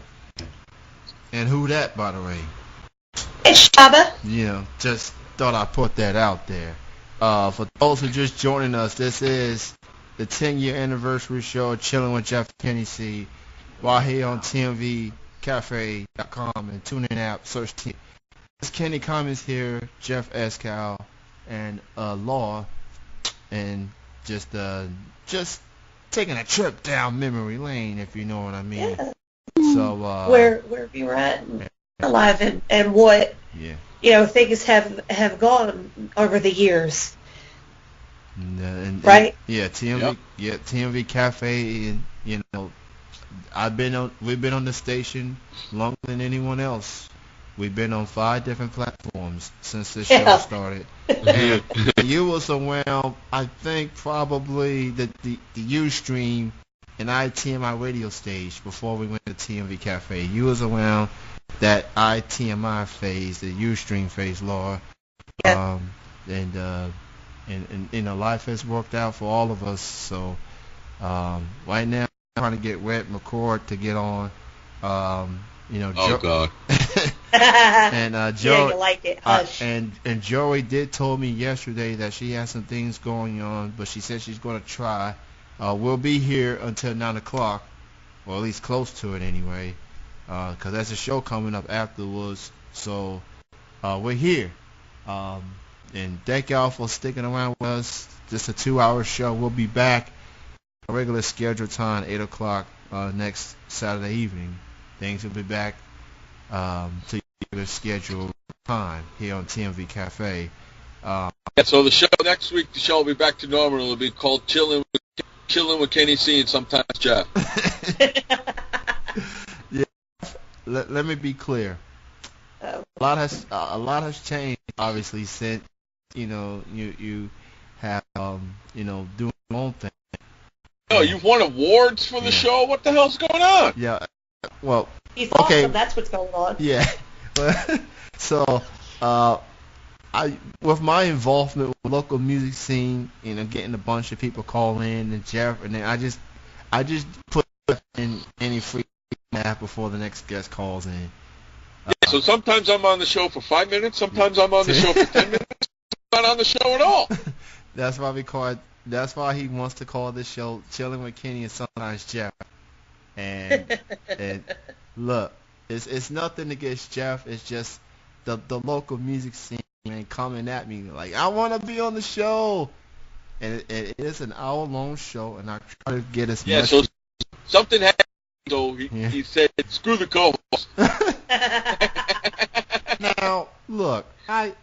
And who that, by the way? It's Shaba. Just thought I'd put that out there. For those who just joining us, this is the 10-year anniversary show, Chillin' with Jeff Kennedy, while here on TMVcafe.com and TuneIn app, search T. It's Kenny Cummins here, Jeff Escal, and Law, and just taking a trip down memory lane, if you know what I mean. Yeah. So where we were at alive and what things have gone over the years. Right? TMV, TMV Cafe, and we've been on the station longer than anyone else. We've been on 5 different platforms since this show started. And you was around, I think, probably the Ustream and ITMI radio stage before we went to TMV Cafe. You was around that ITMI phase, the Ustream phase, Laura. Yeah. And life has worked out for all of us. So right now, I'm trying to get Red McCord to get on. Oh God. And Joey, you like it. Hush. And Joey did told me yesterday that she has some things going on, but she said she's going to try. We'll be here until 9 o'clock, or at least close to it anyway, because there's a show coming up afterwards. So we're here. And thank y'all for sticking around with us. Just a 2-hour show. We'll be back at regular scheduled time, 8 o'clock next Saturday evening. Things will be back to your scheduled time here on TMV Cafe. So the show next week, the show will be back to normal. It'll be called Chillin' with Kenny C and sometimes Jeff. Yeah. Let me be clear. A lot has changed, obviously, since you have doing your own thing. Oh, you've won awards for the show? What the hell's going on? Yeah. Well, he's awesome. That's what's going on. Yeah. So, with my involvement with the local music scene, getting a bunch of people call in and Jeff, and then I just put in any free app before the next guest calls in. So sometimes I'm on the show for 5 minutes. Sometimes I'm on the show for 10 minutes. I'm not on the show at all. That's why he wants to call this show Chillin' with Kenny and sometimes Jeff. And look, it's nothing against Jeff. It's just the local music scene, man, coming at me like, I want to be on the show. And it is an hour-long show, and I try to get as much. Yeah, so something happened. So he said, screw the co-host. Now, look, Hey,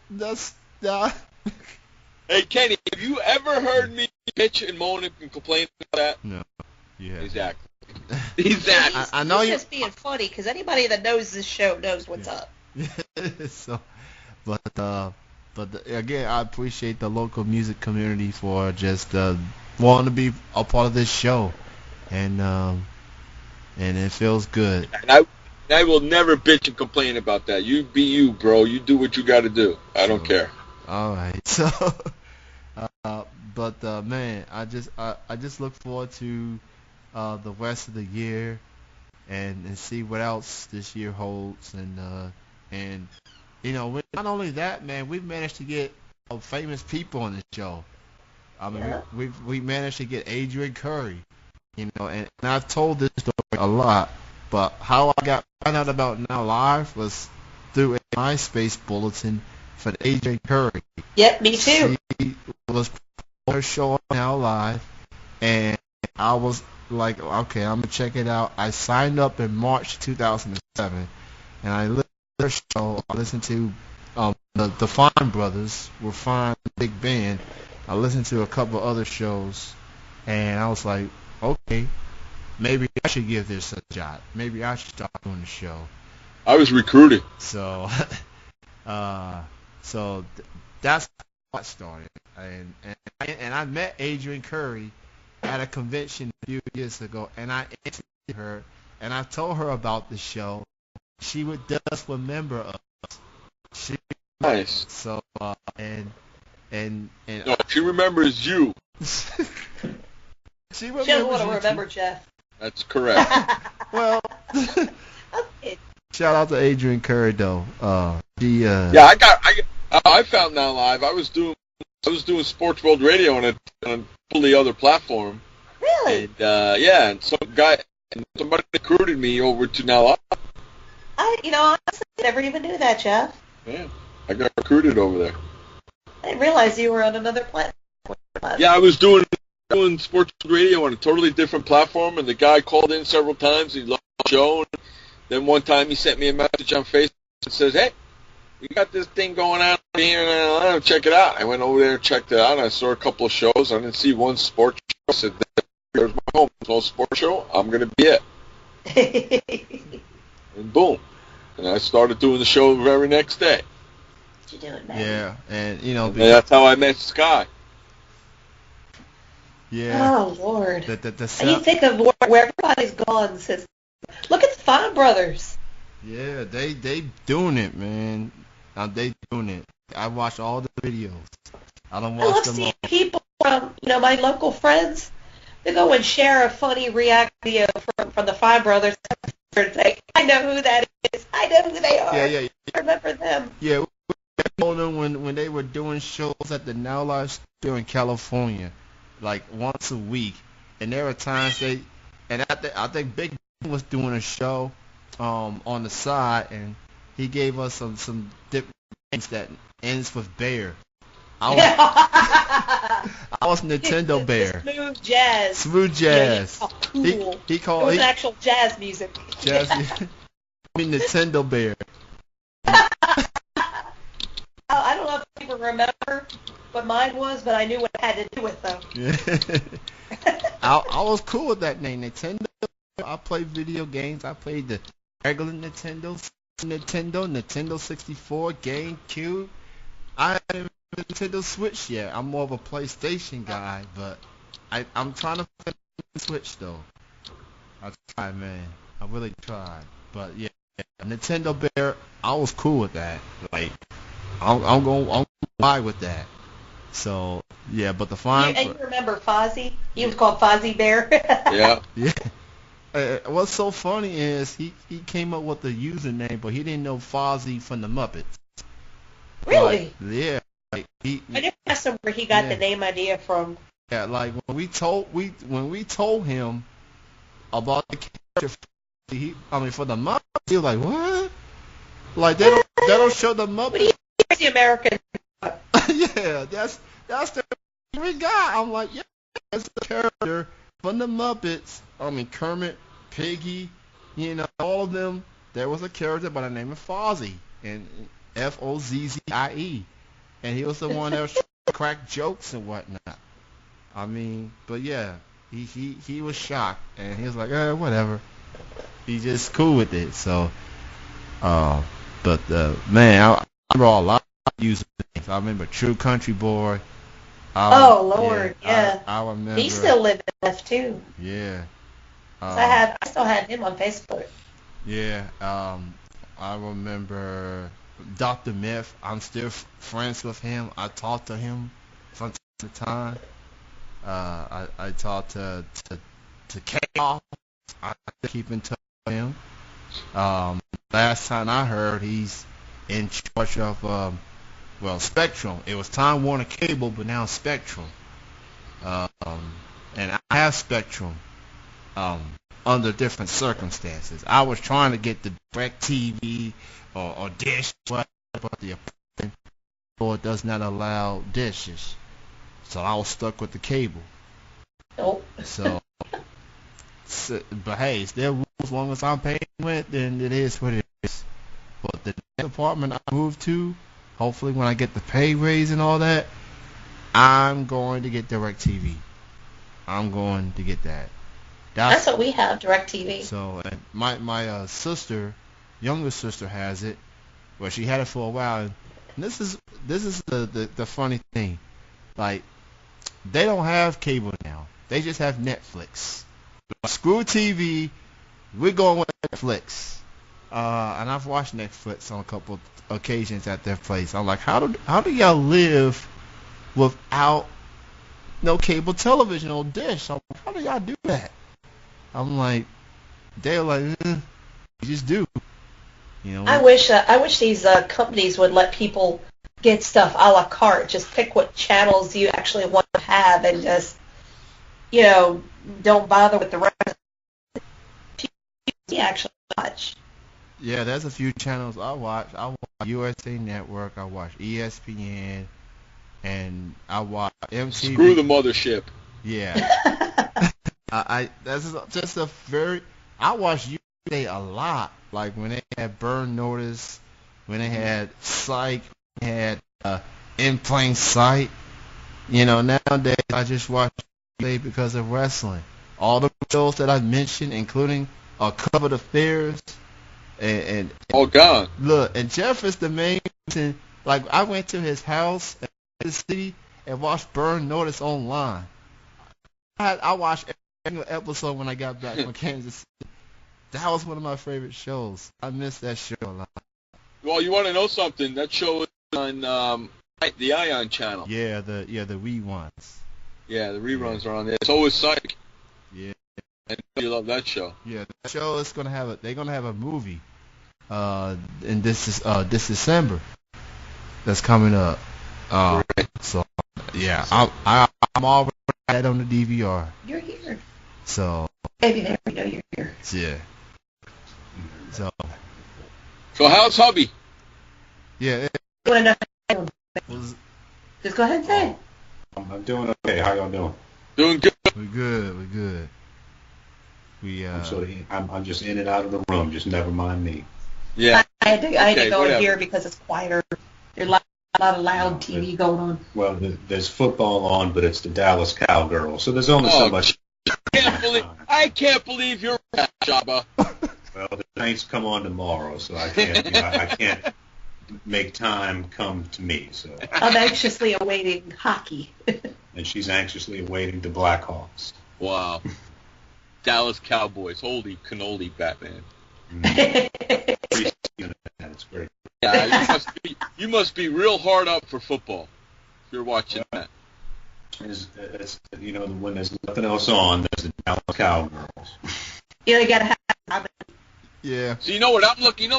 Kenny, have you ever heard me bitch and moan and complain about that? No. Yeah. Exactly. I know you're just being funny, because anybody that knows this show knows what's up. So, again, I appreciate the local music community for just wanting to be a part of this show, and it feels good. And I will never bitch and complain about that. You be you, bro. You do what you got to do. I don't care. All right. So, man, I just look forward to the rest of the year and see what else this year holds, and not only that, man, we've managed to get famous people on the show. I mean, we managed to get Adrian Curry, and I've told this story a lot, But how I found out about Now Live was through a MySpace bulletin for Adrian Curry. Yep, me too. She was on her show on Now Live, and I was like, okay, I'm gonna check it out. I signed up in March 2007, and I listened to her show. I listened to the Fine Brothers were fine, big band. I listened to a couple other shows, and I was like, okay, maybe I should give this a shot. Maybe I should start doing the show. I was recruited. So, that's how it started. And I met Adrian Curry at a convention a few years ago, and I interviewed her, and I told her about the show. She would just remember us. Nice. So, and no, she remembers you. She doesn't want to remember Jeff. That's correct. Well, shout out to Adrian Curry though. Yeah, I found Now Live. I was doing Sports World Radio on a totally other platform. Really? And and somebody recruited me over to Now Live. Honestly, I never even knew that, Jeff. Yeah, I got recruited over there. I didn't realize you were on another platform. Yeah, I was doing Sports Radio on a totally different platform, and the guy called in several times. He loved the show. And then one time he sent me a message on Facebook and says, "Hey, we got this thing going on here in Atlanta. Check it out." I went over there and checked it out. And I saw a couple of shows. I didn't see one sports show. I said, "There's my home. There's no sports show. I'm going to be it." And boom. And I started doing the show the very next day. What you doing, man? Yeah, and that's how I met Sky. Yeah. Oh Lord. And you think of where everybody's gone since. Look at the Fine Brothers. Yeah, they doing it, man. They doing it. I watch all the videos. I don't watch I love them seeing all. people from my local friends. They go and share a funny react video from the Fine Brothers. And say, I know who that is. I know who they are. Yeah. I remember them. Yeah, we told them when they were doing shows at the Now Live Studio in California, like once a week, and there were times I think Big Ben was doing a show on the side, and he gave us some different names that ends with Bear. I was Nintendo Bear. Smooth jazz. Smooth jazz. Yeah, cool. He called it was actual jazz music. Jazz. I mean Nintendo Bear. I don't know if people remember what mine was, but I knew what it had to do with them. Yeah. I was cool with that name, Nintendo. I played video games. I played the regular Nintendo, Nintendo 64, GameCube. I haven't had a Nintendo Switch yet. I'm more of a PlayStation guy, but I'm trying to play the Switch though. I tried, man. I really tried. But yeah, Nintendo Bear, I was cool with that. Like, I'm going buy with that. So yeah, but the Fine. And you remember Fozzie? He was called Fozzie Bear. Yeah. Yeah. What's so funny is he came up with the username, but he didn't know Fozzie from the Muppets. Really? Like, yeah. Like I never asked him where he got the name idea from. Yeah, like when we told him about the character, for the Muppets, he was like, what? Like they don't show the Muppets. He's the American. Yeah, that's the favorite guy. I'm like, yeah, that's the character from the Muppets. I mean, Kermit, Piggy, all of them. There was a character by the name of Fozzie, and Fozzie, and he was the one that was trying to crack jokes and whatnot. I mean, but yeah, he was shocked, and he was like, whatever. He's just cool with it. So, but man, I remember a lot of usernames. I remember True Country Boy. Oh Lord, yeah. I remember. He's still living left too. Yeah. I still had him on Facebook. Yeah. I remember Dr. Myth. I'm still friends with him. I talk to him from time to time. I talk to Chaos. I keep in touch with him. Last time I heard, he's in charge of Spectrum. It was Time Warner Cable, but now Spectrum. And I have Spectrum. under different circumstances. I was trying to get the direct TV or dish, but the apartment store does not allow dishes. So I was stuck with the cable. Nope. But hey, it's their rules. As long as I'm paying rent, then it is what it is. But the next apartment I move to, hopefully when I get the pay raise and all that, I'm going to get DirecTV. I'm going to get that. That's what we have, DirecTV. So and my sister, younger sister, has it. Well, she had it for a while. And this is the funny thing. Like, they don't have cable now. They just have Netflix. Screw TV. We're going with Netflix. And I've watched Netflix on a couple occasions at their place. I'm like, how do y'all live without no cable television or dish? I'm like, how do y'all do that? I'm like, they're like, you just do. You know. I wish these companies would let people get stuff a la carte. Just pick what channels you actually want to have, and just, don't bother with the rest. You actually watch. Yeah, there's a few channels I watch. I watch USA Network. I watch ESPN, and I watch MTV. Screw the mothership. Yeah. That's just a very. I watch USA a lot. Like when they had Burn Notice, when they had Psych, when they had In Plain Sight. Nowadays I just watch USA because of wrestling. All the shows that I mentioned, including Covered Affairs, and all gone. Look, and Jeff is the main reason. Like, I went to his house in the city and watched Burn Notice online. I watched every single episode when I got back from Kansas City. That was one of my favorite shows. I miss that show a lot. Well, you want to know something? That show is on the Ion channel. Yeah, the reruns. Yeah, the reruns are on there. So is Psych. Yeah. I know you love that show. Yeah, that show is gonna have they're gonna have a movie. And this December. That's coming up. So yeah, I'm already that on the DVR. You're here. So. Baby, there we know you're here. Yeah. So how's hubby? Yeah. Just go ahead and say it. I'm doing okay. How y'all doing? Doing good. We're good. I'm just in and out of the room. Just never mind me. Yeah. I had to go in here because it's quieter. There's a lot of loud TV going on. Well, there's football on, but it's the Dallas Cowgirls, so there's only so much. I can't believe you're right, Jabba. Well, the Saints come on tomorrow, so I can't. I can't make time come to me. So I'm anxiously awaiting hockey. And she's anxiously awaiting the Blackhawks. Wow. Dallas Cowboys. Holy cannoli, Batman. That's great. Yeah, you must be real hard up for football if you're watching that. It's, when there's nothing else on, there's the Dallas Cowgirls. You gotta have. Yeah. So you know what I'm looking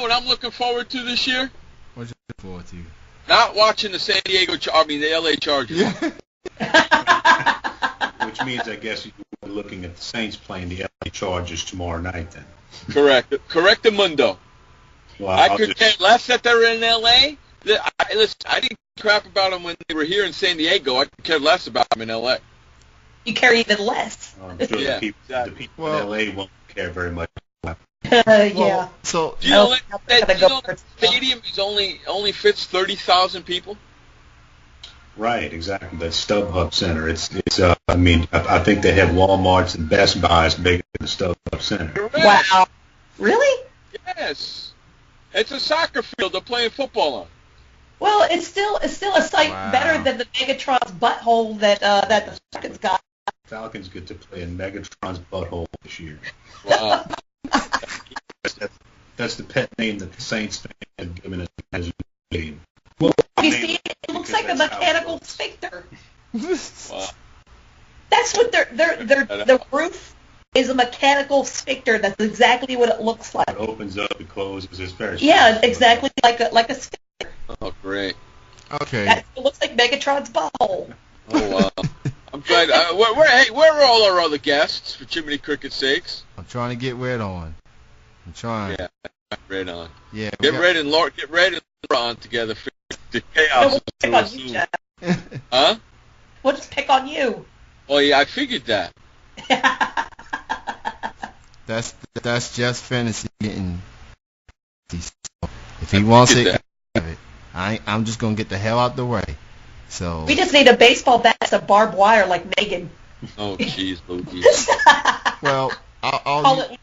forward to this year? What you looking forward to? Not watching the the LA Chargers. Yeah. Which means, I guess, you're looking at the Saints playing the LA Chargers tomorrow night, then. Correct, Mundo. Well, I could care less that they're in LA. Listen, I didn't crap about them when they were here in San Diego. I could care less about them in LA. You care even less. I'm sure the people in LA won't care very much. Yeah. So do you know that stadium is only fits 30,000 people? Right, exactly. That StubHub Center. I think they have Walmarts and Best Buys bigger than the StubHub Center. Correct. Wow. Really? Yes. It's a soccer field they're playing football on. Well, it's still a sight better than the Megatron's butthole that the Falcons got. Falcons get to play in Megatron's butthole this year. Wow. That's the pet name that the Saints fans have given it as a name. Well, you see, it looks like a mechanical sphincter. Wow. That's what the roof is, a mechanical sphincter. That's exactly what it looks like. It opens up and closes. It's very yeah, exactly like a sphincter. Oh, great. Okay. It looks like Megatron's butthole. Oh, wow. I'm glad. Where are all our other guests, for Jiminy Cricket's sakes? I'm trying to get red on. I'm trying. Yeah, red on. Yeah. Get red and Laura on together for the chaos. We'll pick on you, Jeff. Huh? We'll just pick on you. Oh yeah, I figured that. That's just fantasy getting. If he wants it, I'm just gonna get the hell out the way. So we just need a baseball bat with a barbed wire like Megan. Oh jeez, Louise. Well, I'll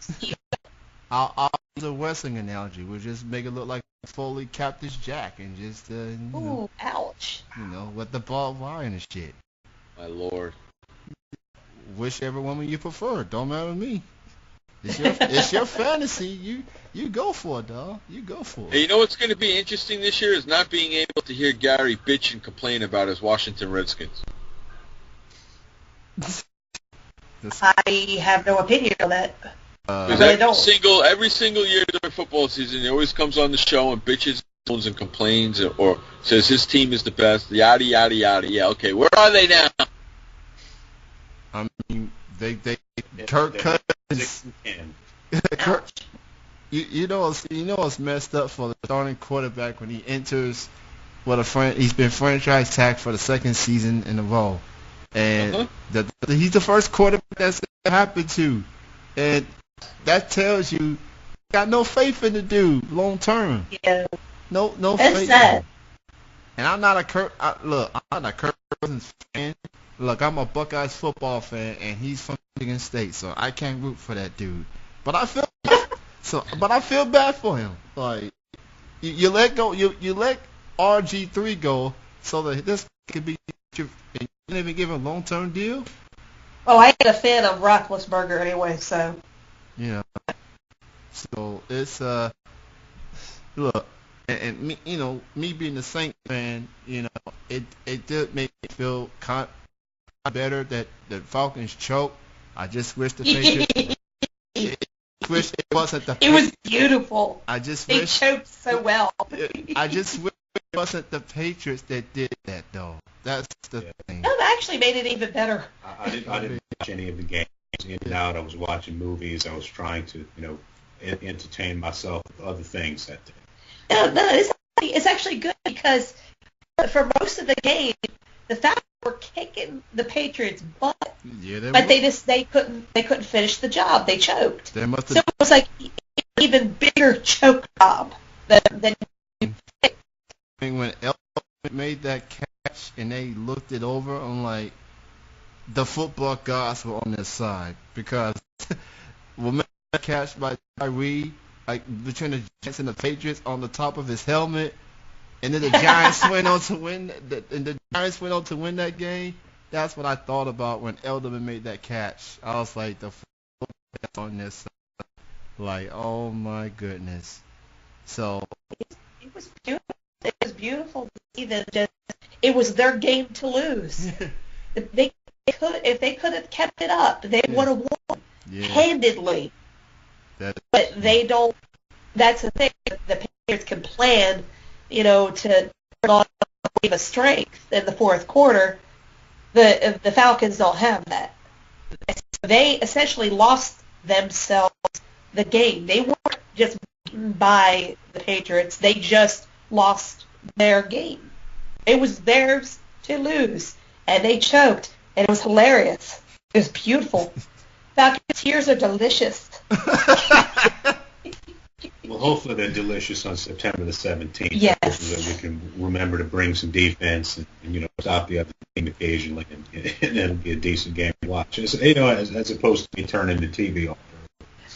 use a wrestling analogy. We'll just make it look like Foley Cactus Jack and just ooh, ouch. with the barbed wire and shit. My lord. Whichever woman you prefer, don't matter to me. It's your fantasy. You go for it, dog. You go for it. Hey, you know what's going to be interesting this year is not being able to hear Gary bitch and complain about his Washington Redskins. I have no opinion on that. Because every single year during football season, he always comes on the show and bitches and complains or says his team is the best, yada, yada, yada. Yeah, okay, where are they now? I mean, they Kirk Cousins. You know what's messed up for the starting quarterback when he enters he's been franchise tagged for the second season in a row, and he's the first quarterback that's happened to, and that tells you got no faith in the dude long term. Yeah. No That's faith. sad. And I'm not a Kirk Cousins fan. Look, I'm a Buckeyes football fan, and he's from Michigan State, so I can't root for that dude. But I feel bad for him. Like you let go, you let RG3 go, so that this could be. And you didn't even give him a long-term deal. Oh, I ain't a fan of Roethlisberger anyway, so. So it's look, and me, me being the Saints fan, it did make me feel kind of better that the Falcons choked. I just wish the Patriots. Wish it wasn't the. It was beautiful. They choked so well. I just wish it wasn't the Patriots that did that though. That's the thing. No, that actually made it even better. I didn't watch any of the games in and out. I was watching movies. I was trying to entertain myself with other things that day. No, it's actually good because for most of the game, the Falcons were kicking the Patriots' butt. Yeah, but they couldn't finish the job. They choked. So it was like an even bigger choke job than. I mean, when Elton made that catch and they looked it over, I'm like, the football gods were on their side because when that catch by Tyree, like between the Giants and the Patriots on the top of his helmet, and then the Giants went on to win. The Giants went on to win that game. That's what I thought about when Elderman made that catch. I was like, the football on this side. Like, oh my goodness. So it was beautiful. It was beautiful to see them. It was their game to lose. If they could have kept it up, they would have won handedly. But they don't. That's the thing. The Patriots can plan, to on a wave of strength in the fourth quarter. The Falcons don't have that. They essentially lost themselves the game. They weren't just beaten by the Patriots. They just lost their game. It was theirs to lose, and they choked, and it was hilarious. It was beautiful. Falcons tears are delicious. Well, hopefully they're delicious on September the 17th. Yes. So that we can remember to bring some defense and stop the other team occasionally, and it'll be a decent game to watch. As opposed to be turned into TV all.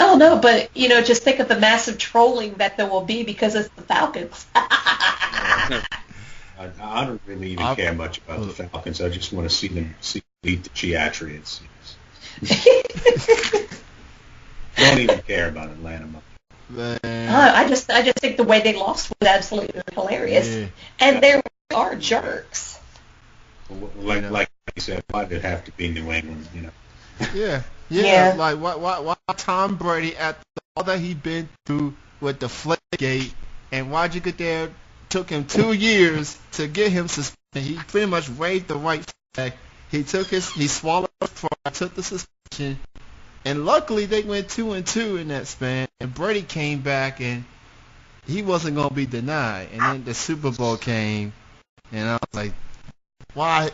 Oh, no, but, just think of the massive trolling that there will be because it's the Falcons. I don't really even care much about the Falcons. I just want to see them beat the Chiatrians. Don't even care about Atlanta much. I just think the way they lost was absolutely hilarious. Yeah. And they are jerks. Like you said, why did it have to be New England, Yeah. Like why Tom Brady after all that he been through with the Flakegate, and why'd you get there? Took him 2 years to get him suspended. He pretty much waved the right flag. He swallowed the pride, took the suspension, And luckily they went 2-2 in that span. And Brady came back and he wasn't gonna be denied. And then the Super Bowl came, and I was like, why?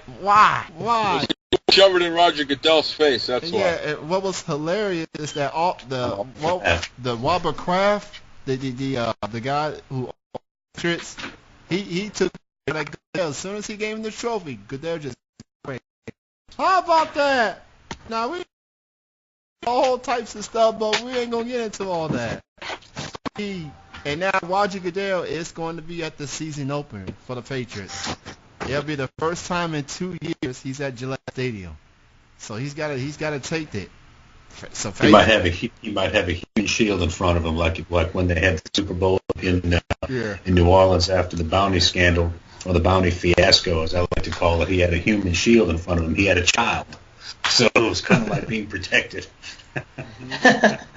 Shove it in Roger Goodell's face. That's why. Yeah. And what was hilarious is that the Robert Kraft, the guy who tricks, he took like Goodell. As soon as he gave him the trophy, Goodell just went, how about that? Now we all types of stuff, but we ain't gonna get into all that. And now Roger Goodell is going to be at the season opener for the Patriots. It'll be the first time in 2 years he's at Gillette Stadium, so he's got to take it. So he might have a human shield in front of him, like when they had the Super Bowl in New Orleans after the bounty scandal, or the bounty fiasco, as I like to call it. He had a human shield in front of him. He had a child, so it was kind of like being protected.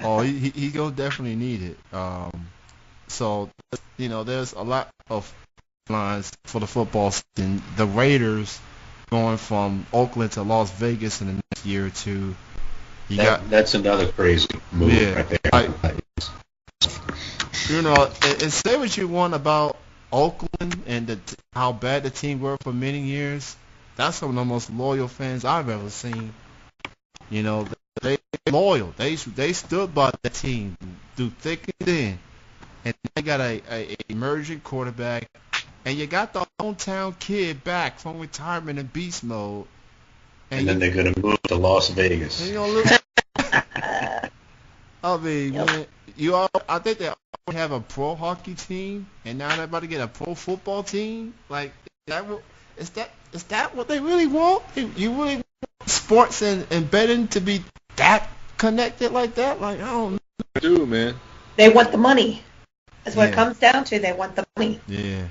Oh, he gonna definitely need it. So there's a lot of lines for the football season. The Raiders going from Oakland to Las Vegas in the next year or two. That's another crazy move right there. And say what you want about Oakland and how bad the team were for many years. That's some of the most loyal fans I've ever seen. They loyal. They stood by the team through thick and thin. And they got a emerging quarterback. And you got the hometown kid back from retirement in beast mode. And then they're going to move to Las Vegas. I mean, man, I think they already have a pro hockey team, and now they're about to get a pro football team. Like, is that what they really want? You really want sports and betting to be that connected like that? Like, I don't know. I do, man. They want the money. That's what it comes down to. They want the money. Yeah.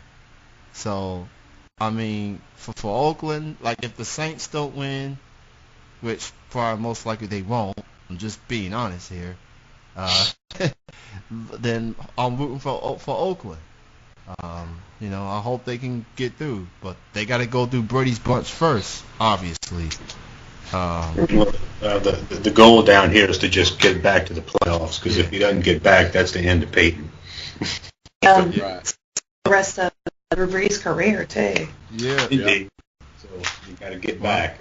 So, I mean, for Oakland, like if the Saints don't win, which probably most likely they won't, I'm just being honest here, then I'm rooting for Oakland. I hope they can get through, but they got to go through Brady's bunch first, obviously. The goal down here is to just get back to the playoffs, because if he doesn't get back, that's the end of Peyton. The rest of Drew Brees' career too. Yeah. So you got to get back.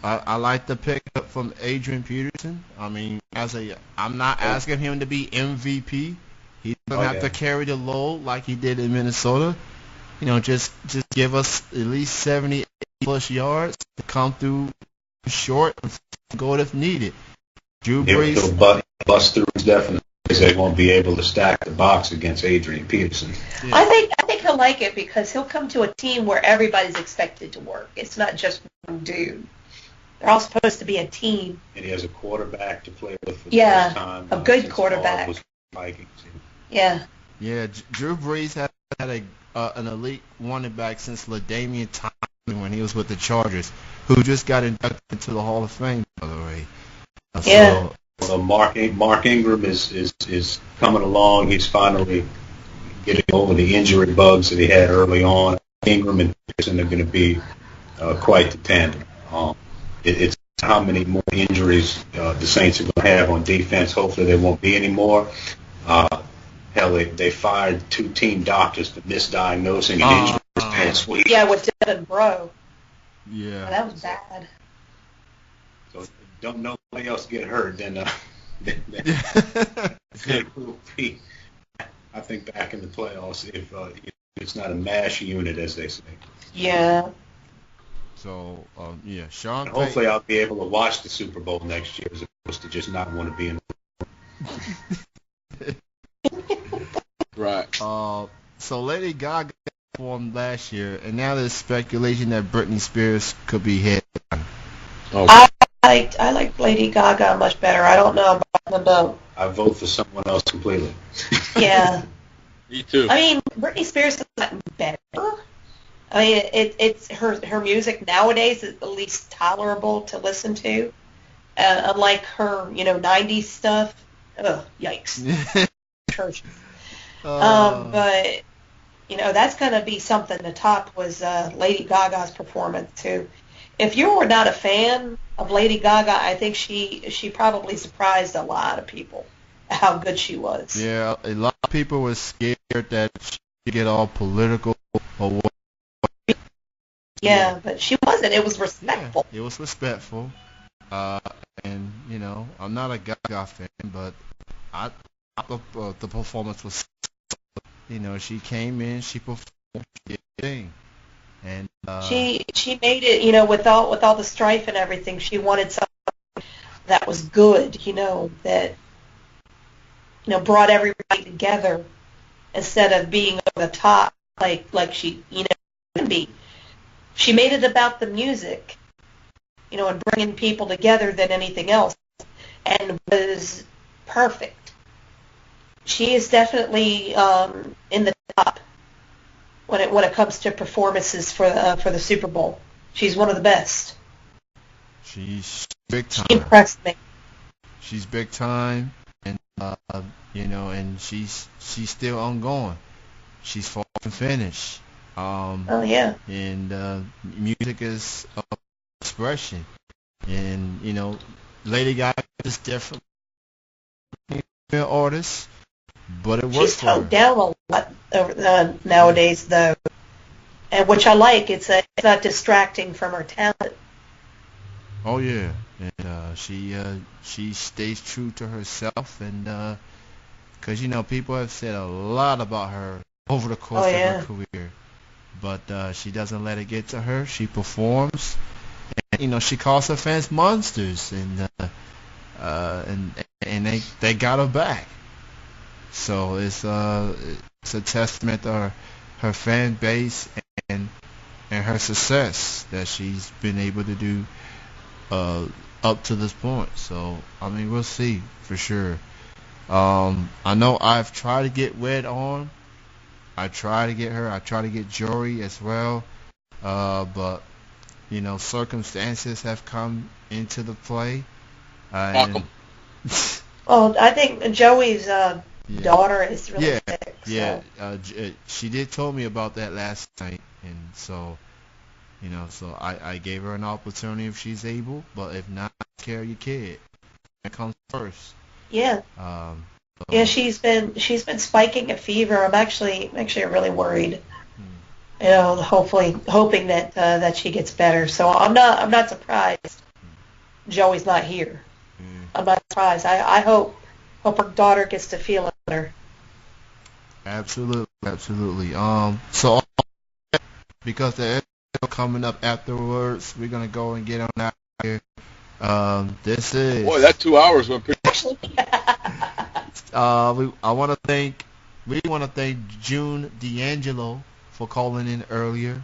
I like the pickup from Adrian Peterson. I mean, I'm not asking him to be MVP. He doesn't have to carry the load like he did in Minnesota. Just give us at least 70 plus yards to come through short and go if needed. Drew Brees. He'll bust through definitely. They won't be able to stack the box against Adrian Peterson. Yeah. I think he'll like it because he'll come to a team where everybody's expected to work. It's not just one dude. They're all supposed to be a team. And he has a quarterback to play with for the first time. A good quarterback. Yeah. Yeah, Drew Brees had an elite running back since LaDainian Tomlinson when he was with the Chargers, who just got inducted into the Hall of Fame, by the way. Yeah. So Mark Ingram is coming along. He's finally getting over the injury bugs that he had early on. Ingram and Pearson are going to be quite the tandem. It's how many more injuries the Saints are going to have on defense. Hopefully there won't be any more. Hell, they fired 2 team doctors for misdiagnosing an injury this past week. Yeah, with Devin Bro. Yeah. That was bad. So don't nobody else get hurt, then we'll be, I think, back in the playoffs if it's not a mash unit, as they say. Yeah. So, Sean. And hopefully I'll be able to watch the Super Bowl next year as opposed to just not want to be in the Right. So Lady Gaga performed last year, and now there's speculation that Britney Spears could be hit. Okay. I like Lady Gaga much better. I don't know about them. I vote for someone else completely. Yeah. Me too. I mean, Britney Spears has gotten better. I mean, it's her music nowadays is at least tolerable to listen to, unlike her 90s stuff. Ugh, yikes. Church. But that's going to be something to top was Lady Gaga's performance too. if you were not a fan of Lady Gaga, I think she probably surprised a lot of people how good she was. Yeah, a lot of people were scared that she'd get all political or what. Yeah, but she wasn't. It was respectful. Yeah, it was respectful. Uh, and I'm not a Gaga fan, but I thought the performance was. She came in, she performed, she did her thing, and she made it. With all the strife and everything, she wanted something that was good. That brought everybody together instead of being over the top like she can be. She made it about the music, and bringing people together than anything else, and was perfect. She is definitely in the top when it comes to performances for the Super Bowl. She's one of the best. She's big time. She impressed me. She's big time, and and she's still ongoing. She's far from finished. Oh yeah. And music is expression, and Lady Gaga is different artist, but it works She's for her. toned down a lot nowadays, though, and which I like. It's not distracting from her talent. Oh yeah, and she stays true to herself, and because people have said a lot about her over the course of her career, but she doesn't let it get to her. She performs, and she calls her fans monsters, and they got her back. So it's a testament to her fan base and her success that she's been able to do up to this point. So we'll see for sure. I know I've tried to get Wed on. I try to get her. I try to get Jory as well. But circumstances have come into the play. Fuck 'em. Well, I think Joey's daughter is really sick. So. Yeah. She did tell me about that last night, and so so I gave her an opportunity if she's able, but if not, take care of your kid. That comes first. Yeah. So, yeah, she's been spiking a fever. I'm actually really worried. Hoping that she gets better. So I'm not surprised Joey's not here. I'm not surprised. I hope her daughter gets to feel it better. Absolutely. So because the episode coming up afterwards, we're gonna go and get on out here. This is. Boy, that 2 hours went pretty. We want to thank June D'Angelo for calling in earlier,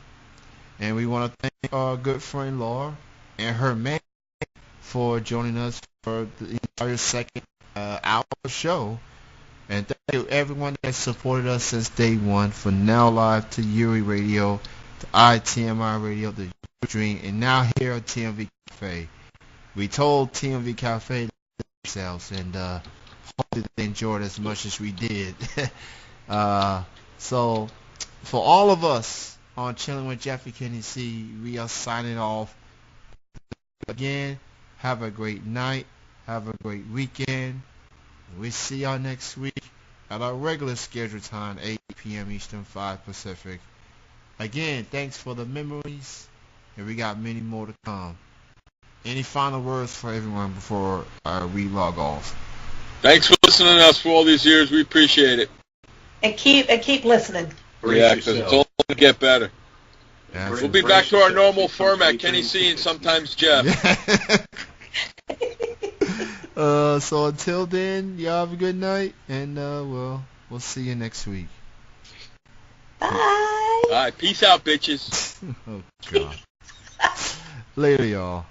and we want to thank our good friend Laura and her man for joining us for the entire second hour show. And thank you everyone that supported us since day one, from Now Live to Yuri Radio to ITMI Radio to Dream, and now here at TMV Cafe. We told TMV Cafe themselves, and hopefully they enjoyed as much as we did. So for all of us on Chillin with Jeffy Kenny C, we are signing off. Again, have a great night. Have a great weekend. We'll see y'all next week at our regular scheduled time, 8 p.m. Eastern, 5 Pacific. Again, thanks for the memories, and we got many more to come. Any final words for everyone before we log off? Thanks for listening to us for all these years. We appreciate it. And keep listening. Yeah, because it's all going to get better. Absolutely. We'll be back to our normal format, Kenny C and sometimes Jeff. So until then, y'all have a good night, and we'll see you next week. Bye. All right, peace out, bitches. Oh God. Later, y'all.